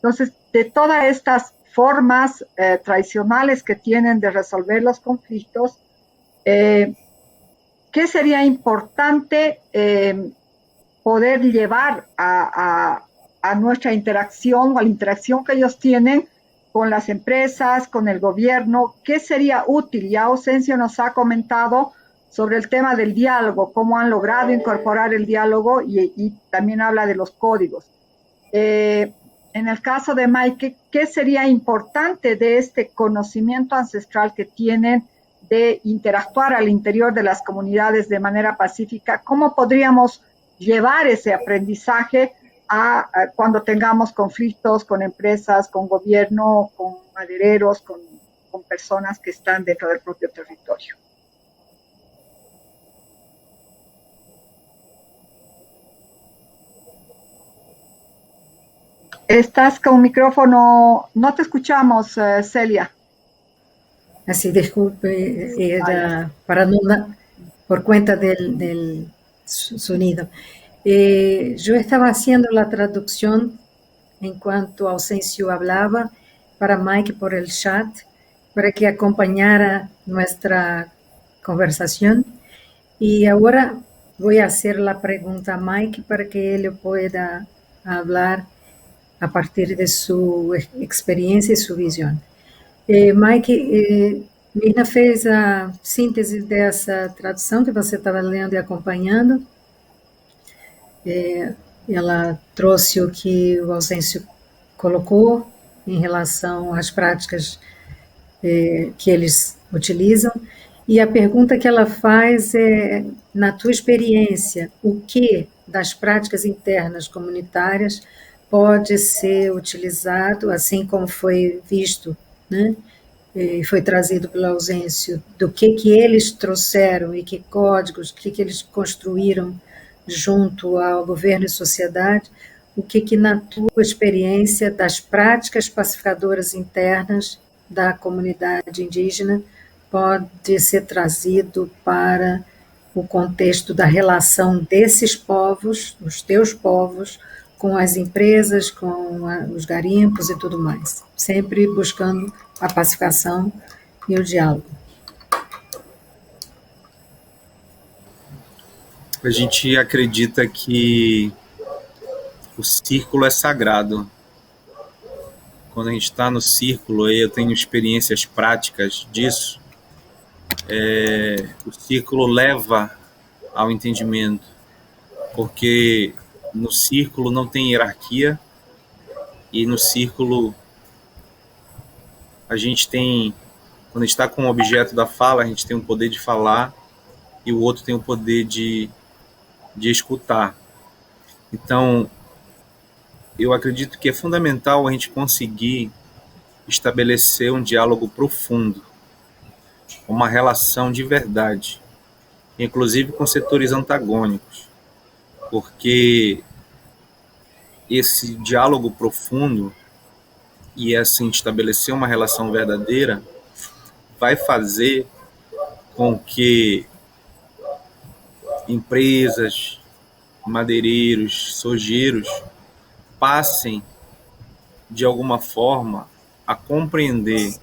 Entonces, de todas estas formas tradicionales que tienen de resolver los conflictos, ¿qué sería importante poder llevar a nuestra interacción o a la interacción que ellos tienen con las empresas, con el gobierno? ¿Qué sería útil? Ya Ausencio nos ha comentado sobre el tema del diálogo, cómo han logrado incorporar el diálogo y también habla de los códigos. En el caso de Mike, ¿qué sería importante de este conocimiento ancestral que tienen de interactuar al interior de las comunidades de manera pacífica? ¿Cómo podríamos llevar ese aprendizaje a cuando tengamos conflictos con empresas, con gobierno, con madereros, con personas que están dentro del propio territorio? Estás con micrófono, no te escuchamos, Celia. Así, disculpe, era para no, por cuenta del sonido. Yo estaba haciendo la traducción en cuanto Ausencio hablaba para Mike por el chat, para que acompañara nuestra conversación. Y ahora voy a hacer la pregunta a Mike para que él pueda hablar a partir de su experiência e sua visão. Mike, Mirna fez a síntese dessa tradução que você estava lendo e acompanhando. Ela trouxe o que o Ausencio colocou em relação às práticas que eles utilizam. E a pergunta que ela faz é, na tua experiência, o que das práticas internas comunitárias pode ser utilizado, assim como foi visto, né? E foi trazido pelo Ausencio, do que eles trouxeram e que códigos, o que eles construíram junto ao governo e sociedade, o que na tua experiência das práticas pacificadoras internas da comunidade indígena pode ser trazido para o contexto da relação desses povos, os teus povos, com as empresas, com os garimpos e tudo mais, sempre buscando a pacificação e o diálogo. A gente acredita que o círculo é sagrado. Quando a gente está no círculo, eu tenho experiências práticas disso, o círculo leva ao entendimento, porque no círculo não tem hierarquia e no círculo a gente tem, quando a gente está com o objeto da fala, a gente tem o poder de falar e o outro tem o poder de escutar. Então, eu acredito que é fundamental a gente conseguir estabelecer um diálogo profundo, uma relação de verdade, inclusive com setores antagônicos, porque esse diálogo profundo e assim estabelecer uma relação verdadeira vai fazer com que empresas, madeireiros, sojeiros passem de alguma forma a compreender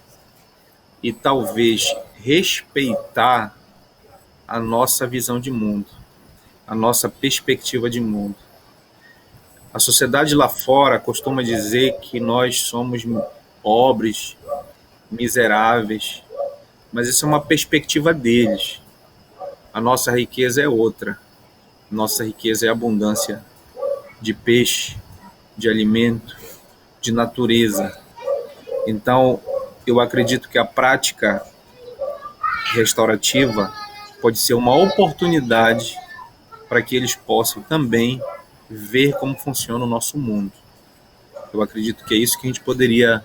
e talvez respeitar a nossa visão de mundo, a nossa perspectiva de mundo. A sociedade lá fora costuma dizer que nós somos pobres, miseráveis, mas isso é uma perspectiva deles. A nossa riqueza é outra. Nossa riqueza é a abundância de peixe, de alimento, de natureza. Então, eu acredito que a prática restaurativa pode ser uma oportunidade para que eles possam também ver como funciona o nosso mundo. Eu acredito que é isso que a gente poderia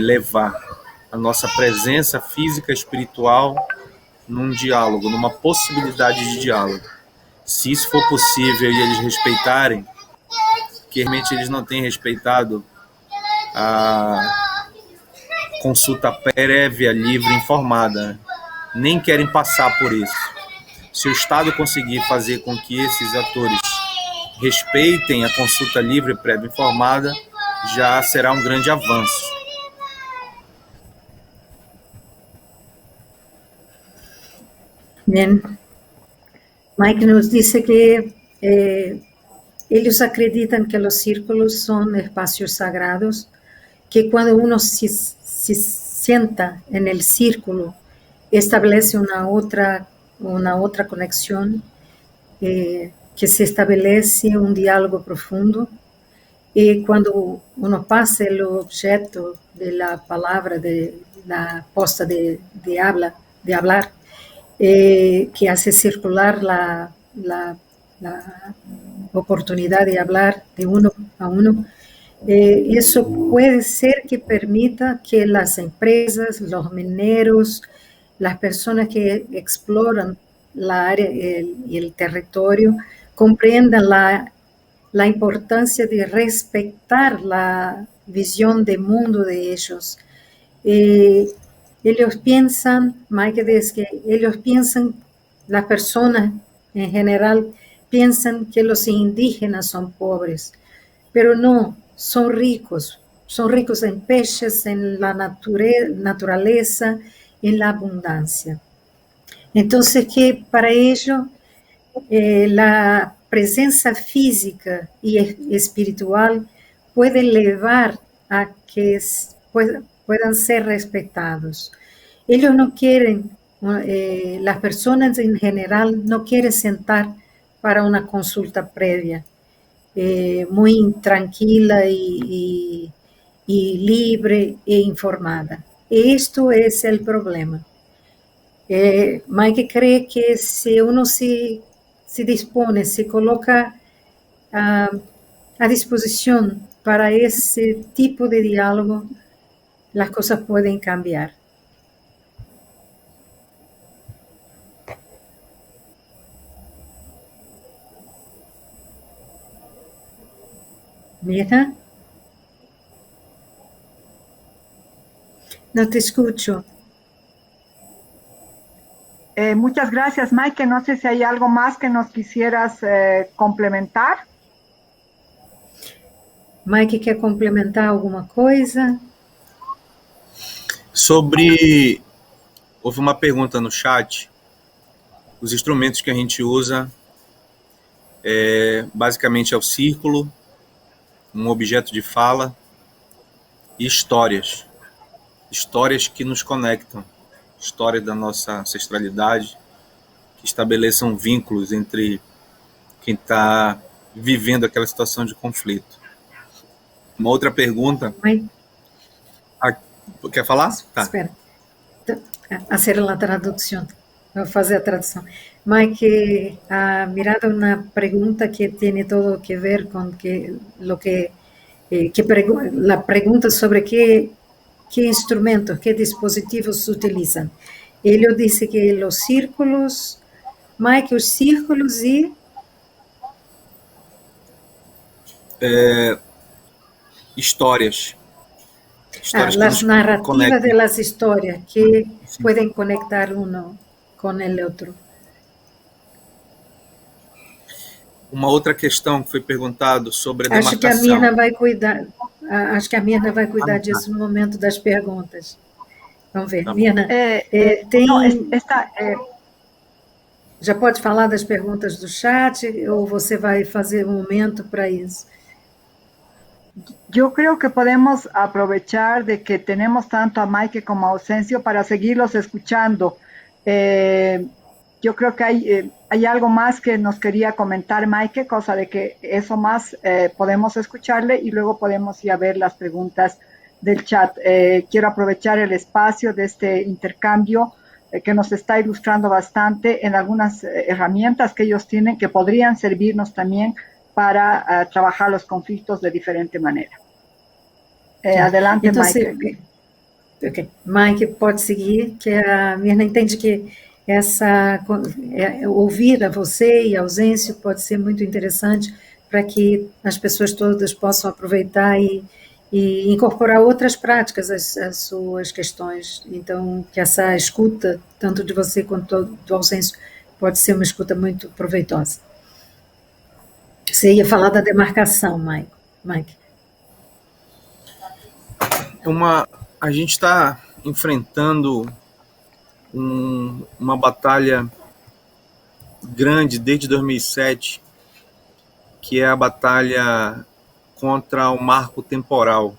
levar a nossa presença física e espiritual num diálogo, numa possibilidade de diálogo. Se isso for possível e eles respeitarem, que realmente eles não têm respeitado a consulta prévia, livre, informada, nem querem passar por isso. Se o Estado conseguir fazer com que esses atores respeitem a consulta livre e prévia informada, já será um grande avanço. Bien. Mike nos dice que ellos acreditan que los círculos son espacios sagrados, que cuando uno se sienta en el círculo, establece una otra conexión, que se establece un diálogo profundo. Y cuando uno pasa el objeto de la palabra, de la posta de hablar, que hace circular la oportunidad de hablar de uno a uno, eso puede ser que permita que las empresas, los mineros, las personas que exploran la área y el territorio comprendan la importancia de respetar la visión de mundo de ellos. Ellos piensan, Mike dice que ellos piensan, las personas en general piensan que los indígenas son pobres, pero no, son ricos en peces, en la naturaleza, en la abundancia. Entonces, que para ellos la presencia física y espiritual puede llevar a que puedan ser respetados. Ellos no quieren, las personas en general no quieren sentar para una consulta previa, muy tranquila y libre e informada. Esto es el problema. Mike cree que si uno se dispone, se coloca a disposición para ese tipo de diálogo, las cosas pueden cambiar. Mira, no te escucho. Muchas gracias, Mike. No sé si hay algo más que nos quisieras complementar. Mike quer complementar alguma coisa? Houve uma pergunta no chat. Os instrumentos que a gente usa basicamente é o círculo, um objeto de fala e histórias. Histórias que nos conectam. História da nossa ancestralidade, que estabeleçam vínculos entre quem está vivendo aquela situação de conflito. Uma outra pergunta. Mike, quer falar? Tá. Espera. Hacer a tradução. Vou fazer a tradução. Mike ha mirado uma pergunta que tem todo que ver com la pergunta sobre qué instrumentos, qué dispositivos utilizan. Ellos dice que los círculos, Mike, los círculos y... Histórias. Las narrativas de las historias que pueden conectar uno con el otro. Uma outra questão que foi perguntado sobre a Acho demarcação. que a Mirna vai cuidar. Acho que a Mirna vai cuidar disso no momento das perguntas. Vamos ver. Tá. Mirna, tem... No, Já pode falar das perguntas do chat ou você vai fazer um momento para isso? Yo creo que podemos aprovechar de que tenemos tanto a Mike como a Ausencio para seguirlos escuchando. Yo creo que hay algo más que nos quería comentar Mike, cosa de que eso más podemos escucharle y luego podemos ir a ver las preguntas del chat. Quiero aprovechar el espacio de este intercambio que nos está ilustrando bastante en algunas herramientas que ellos tienen que podrían servirnos también para trabajar los conflictos de diferente manera. Adelante, Entonces, Mike. Okay. Mike pode seguir, que a Mirna entende que ouvir a você e a Ausêncio pode ser muito interessante para que as pessoas todas possam aproveitar e incorporar outras práticas às suas questões. Então, que essa escuta, tanto de você quanto do Ausêncio, pode ser uma escuta muito proveitosa. Você ia falar da demarcação, Mike. A gente está enfrentando uma batalha grande desde 2007, que é a batalha contra o marco temporal,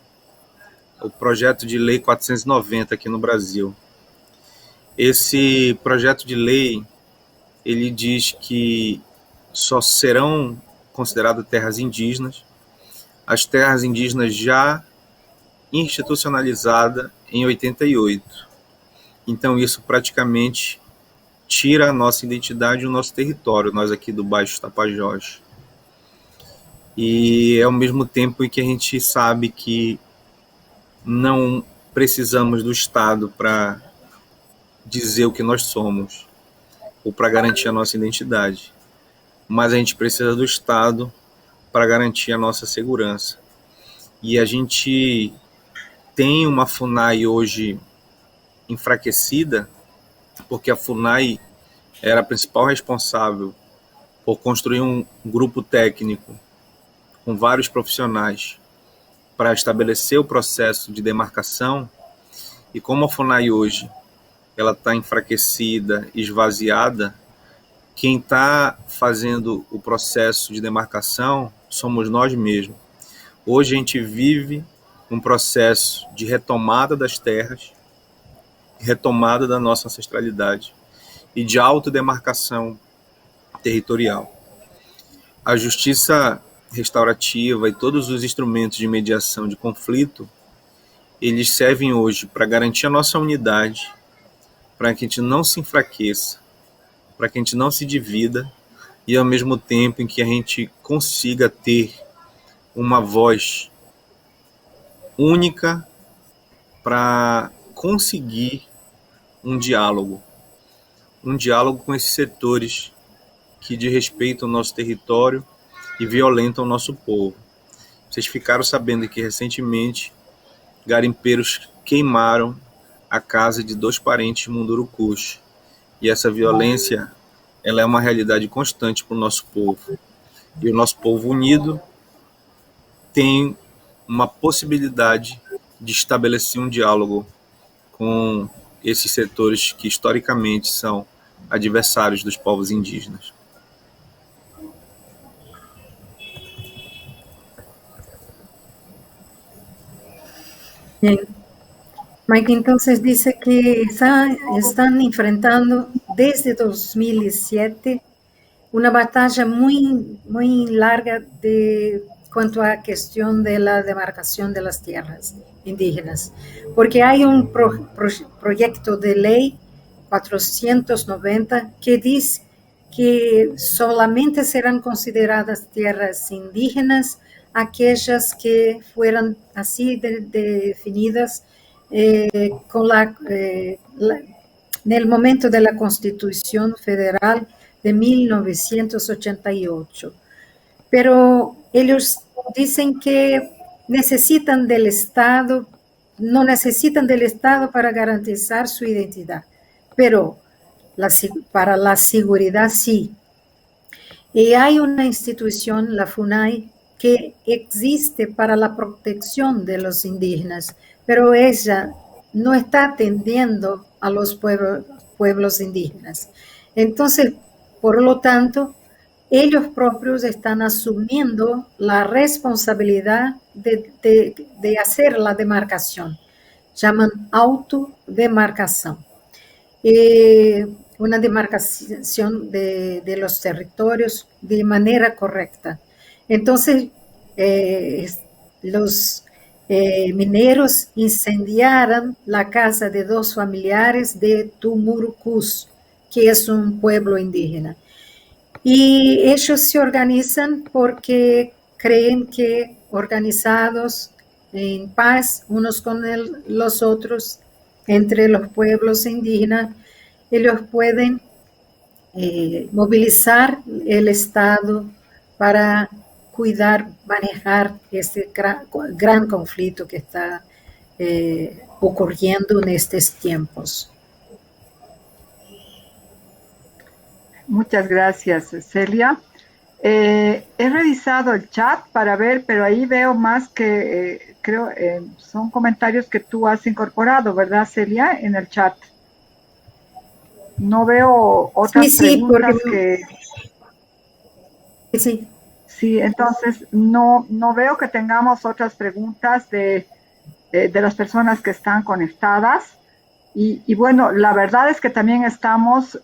o projeto de lei 490 aqui no Brasil. Esse projeto de lei, ele diz que só serão consideradas terras indígenas as terras indígenas já institucionalizadas em 88. Então isso praticamente tira a nossa identidade e o nosso território, nós aqui do Baixo Tapajós. E ao mesmo tempo em que a gente sabe que não precisamos do Estado para dizer o que nós somos ou para garantir a nossa identidade, mas a gente precisa do Estado para garantir a nossa segurança. E a gente tem uma FUNAI hoje enfraquecida, porque a FUNAI era a principal responsável por construir um grupo técnico com vários profissionais para estabelecer o processo de demarcação. E como a FUNAI hoje ela está enfraquecida, esvaziada, quem está fazendo o processo de demarcação somos nós mesmos. Hoje a gente vive um processo de retomada das terras, retomada da nossa ancestralidade e de autodemarcação territorial. A justiça restaurativa e todos os instrumentos de mediação de conflito, eles servem hoje para garantir a nossa unidade, para que a gente não se enfraqueça, para que a gente não se divida e ao mesmo tempo em que a gente consiga ter uma voz única para conseguir um diálogo com esses setores que desrespeitam o nosso território e violentam o nosso povo. Vocês ficaram sabendo que recentemente garimpeiros queimaram a casa de 2 parentes mundurucus. E essa violência, ela é uma realidade constante para o nosso povo. E o nosso povo unido tem uma possibilidade de estabelecer um diálogo com esses setores que historicamente são adversários dos povos indígenas. Bien. Mike, entonces dice que están enfrentando desde 2007 una batalla muy, muy larga de cuanto a cuestión de la demarcación de las tierras indígenas, porque hay un proyecto de ley 490 que dice que solamente serán consideradas tierras indígenas aquellas que fueran así definidas en el momento de la Constitución Federal de 1988. Pero ellos dicen que necesitan del Estado, no necesitan del Estado para garantizar su identidad, pero para la seguridad sí. Y hay una institución, la FUNAI, que existe para la protección de los indígenas, pero ella no está atendiendo a los pueblos indígenas. Entonces, por lo tanto, ellos propios están asumiendo la responsabilidad de hacer la demarcación. Llaman autodemarcación. Una demarcación de los territorios de manera correcta. Entonces, los mineros incendiaron la casa de 2 familiares de Tumurucus, que es un pueblo indígena. Y ellos se organizan porque creen que organizados en paz unos con los otros, entre los pueblos indígenas, ellos pueden movilizar el Estado para cuidar, manejar este gran conflicto que está ocurriendo en estos tiempos. Muchas gracias, Celia. He revisado el chat para ver, pero ahí veo más que, creo, son comentarios que tú has incorporado, ¿verdad, Celia? En el chat. No veo otras Sí, porque preguntas que... sí. Sí, entonces no veo que tengamos otras preguntas de las personas que están conectadas. Y bueno, la verdad es que también estamos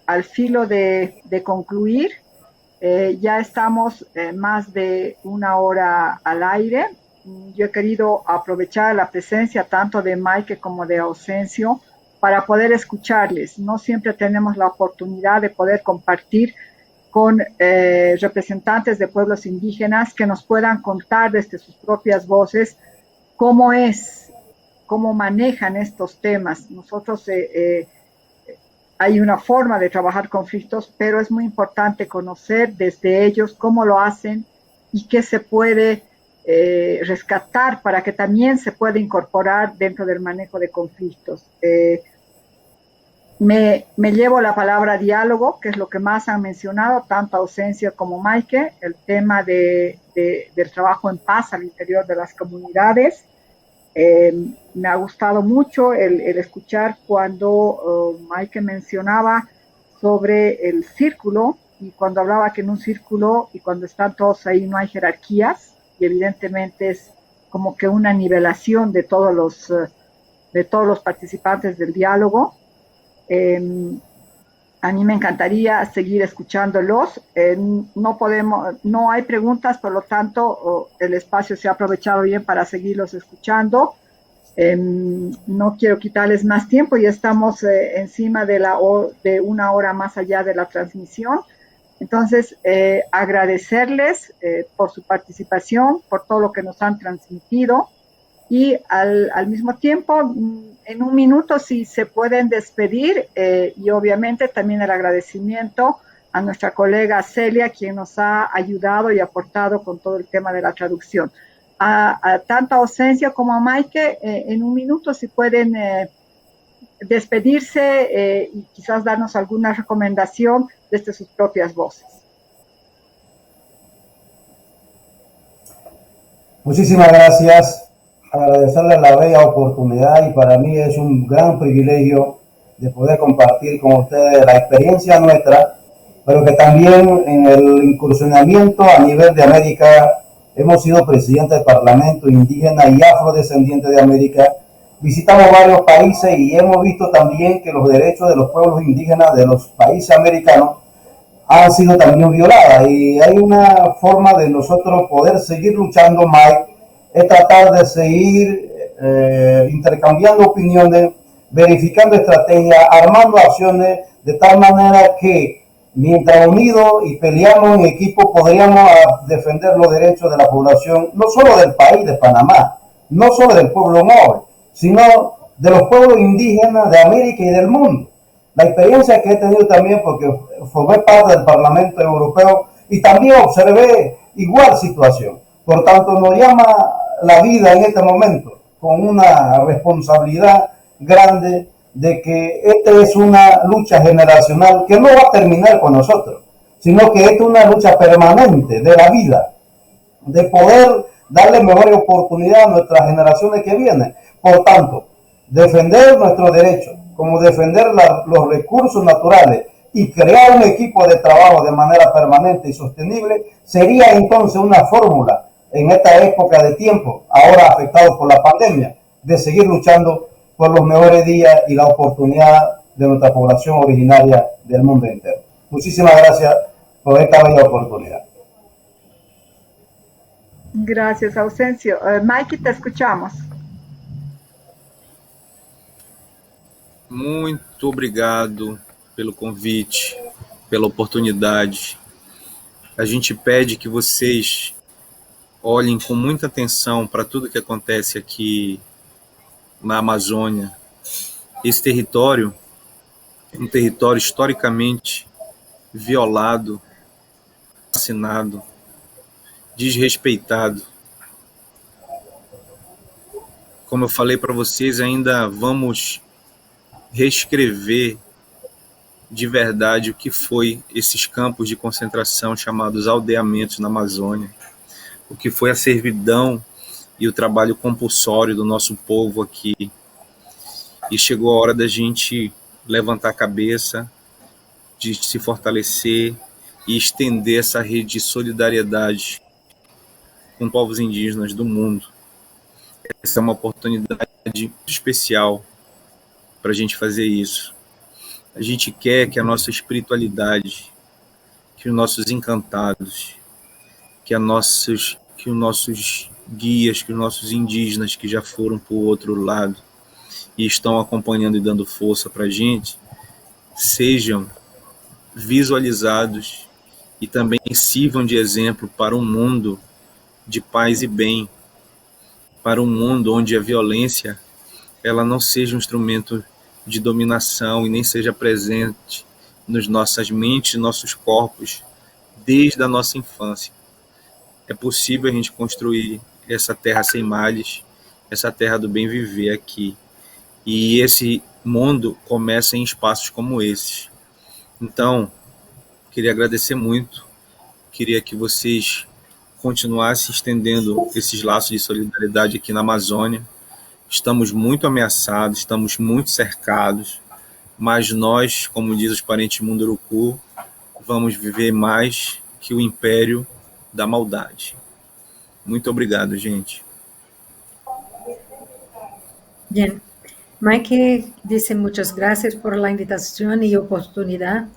al filo de concluir. Ya estamos más de una hora al aire. Yo he querido aprovechar la presencia tanto de Mike como de Ausencio para poder escucharles. No siempre tenemos la oportunidad de poder compartir con representantes de pueblos indígenas que nos puedan contar desde sus propias voces cómo es, cómo manejan estos temas. Nosotros hay una forma de trabajar conflictos, pero es muy importante conocer desde ellos cómo lo hacen y qué se puede rescatar para que también se pueda incorporar dentro del manejo de conflictos. Me llevo la palabra diálogo, que es lo que más han mencionado, tanto Ausencia como Maike, el tema del trabajo en paz al interior de las comunidades. Me ha gustado mucho el escuchar cuando Maike mencionaba sobre el círculo y cuando hablaba que en un círculo y cuando están todos ahí no hay jerarquías y evidentemente es como que una nivelación de todos los participantes del diálogo. A mí me encantaría seguir escuchándolos. No hay preguntas, por lo tanto, el espacio se ha aprovechado bien para seguirlos escuchando. No quiero quitarles más tiempo, ya estamos encima de una hora más allá de la transmisión. Entonces, agradecerles por su participación, por todo lo que nos han transmitido y al mismo tiempo, en un minuto, si se pueden despedir y obviamente también el agradecimiento a nuestra colega Celia, quien nos ha ayudado y aportado con todo el tema de la traducción. Tanto a Ausencia como a Maike, en un minuto, si pueden despedirse y quizás darnos alguna recomendación desde sus propias voces. Muchísimas gracias. Agradecerles la bella oportunidad y para mí es un gran privilegio de poder compartir con ustedes la experiencia nuestra, pero que también en el incursionamiento a nivel de América hemos sido presidente del Parlamento indígena y afrodescendiente de América. Visitamos varios países y hemos visto también que los derechos de los pueblos indígenas de los países americanos han sido también violadas y hay una forma de nosotros poder seguir luchando, Mike, es tratar de seguir intercambiando opiniones, verificando estrategias, armando acciones de tal manera que mientras unidos y peleamos en equipo podríamos defender los derechos de la población, no solo del país de Panamá, no solo del pueblo Maure, sino de los pueblos indígenas de América y del mundo. La experiencia que he tenido también porque formé parte del Parlamento Europeo y también observé igual situación. Por tanto, nos llama la vida en este momento con una responsabilidad grande de que esta es una lucha generacional que no va a terminar con nosotros, sino que esta es una lucha permanente de la vida, de poder darle mejores oportunidades a nuestras generaciones que vienen. Por tanto, defender nuestros derechos, como defender los recursos naturales y crear un equipo de trabajo de manera permanente y sostenible, sería entonces una fórmula en esta época de tiempo, ahora afectado por la pandemia, de seguir luchando por los mejores días y la oportunidad de nuestra población originaria del mundo entero. Muchísimas gracias por esta bella oportunidad. Gracias, Ausencio. Mikey, te escuchamos. Muito obrigado pelo convite, pela oportunidade. A gente pede que vocês olhem com muita atenção para tudo que acontece aqui na Amazônia. Esse território é um território historicamente violado, assassinado, desrespeitado. Como eu falei para vocês, ainda vamos reescrever de verdade o que foi esses campos de concentração chamados aldeamentos na Amazônia, o que foi a servidão e o trabalho compulsório do nosso povo aqui. E chegou a hora da gente levantar a cabeça, de se fortalecer e estender essa rede de solidariedade com povos indígenas do mundo. Essa é uma oportunidade especial para a gente fazer isso. A gente quer que a nossa espiritualidade, que os nossos encantados, que os nossos guias, que os nossos indígenas que já foram para o outro lado e estão acompanhando e dando força para a gente, sejam visualizados e também sirvam de exemplo para um mundo de paz e bem, para um mundo onde a violência ela não seja um instrumento de dominação e nem seja presente nas nossas mentes, nossos corpos, desde a nossa infância. É possível a gente construir essa terra sem males, essa terra do bem viver aqui. E esse mundo começa em espaços como esses. Então, queria agradecer muito, queria que vocês continuassem estendendo esses laços de solidariedade aqui na Amazônia. Estamos muito ameaçados, estamos muito cercados, mas nós, como diz os parentes Munduruku, vamos viver mais que o império da maldade. Muito obrigado, gente. Bien. Mike dice muchas gracias por la invitación y oportunidad.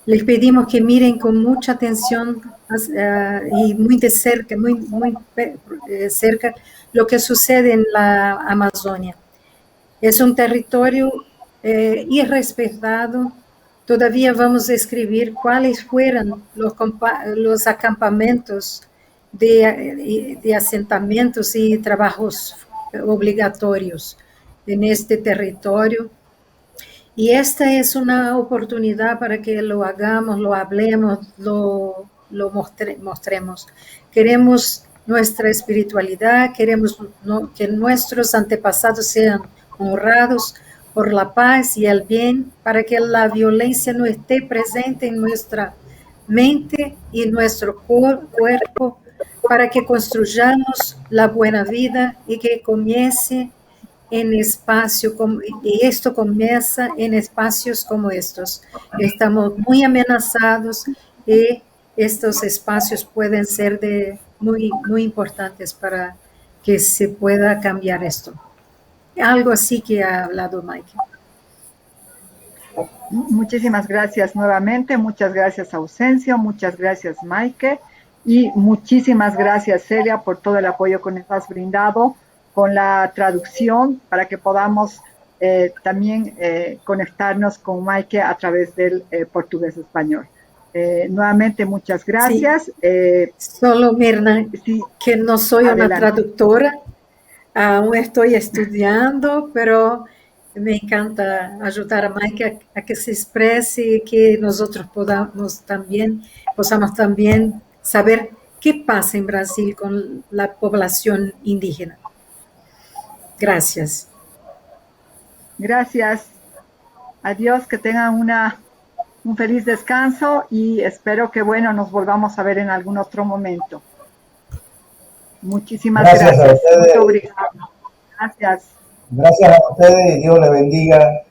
Les pedimos que miren con mucha atención y muy de cerca, muy cerca lo que sucede en la Amazonia. Es un territorio irrespetado. Todavía vamos a escribir cuáles fueron los acampamentos de asentamientos y trabajos obligatorios en este territorio. Y esta es una oportunidad para que lo hagamos, lo hablemos, lo mostremos. Queremos nuestra espiritualidad, queremos que nuestros antepasados sean honrados por la paz y el bien, para que la violencia no esté presente en nuestra mente y en nuestro cuerpo, para que construyamos la buena vida y que comience en espacio, y esto comienza en espacios como estos. Estamos muy amenazados y estos espacios pueden ser muy importantes para que se pueda cambiar esto. Algo así que ha hablado Mike. Muchísimas gracias nuevamente, muchas gracias Ausencio, muchas gracias Mike y muchísimas gracias Celia por todo el apoyo que nos has brindado con la traducción para que podamos también conectarnos con Mike a través del portugués-español. Nuevamente, muchas gracias. Sí. Solo, Mirna, sí, que no soy adelante. Una traductora, aún estoy estudiando, pero me encanta ayudar a Mike a que se exprese y que nosotros possamos también saber qué pasa en Brasil con la población indígena. Gracias. Gracias. Adiós, que tengan un feliz descanso y espero que, bueno, nos volvamos a ver en algún otro momento. Muchísimas gracias. A ustedes. Muy obrigado. Gracias. Gracias a ustedes y Dios les bendiga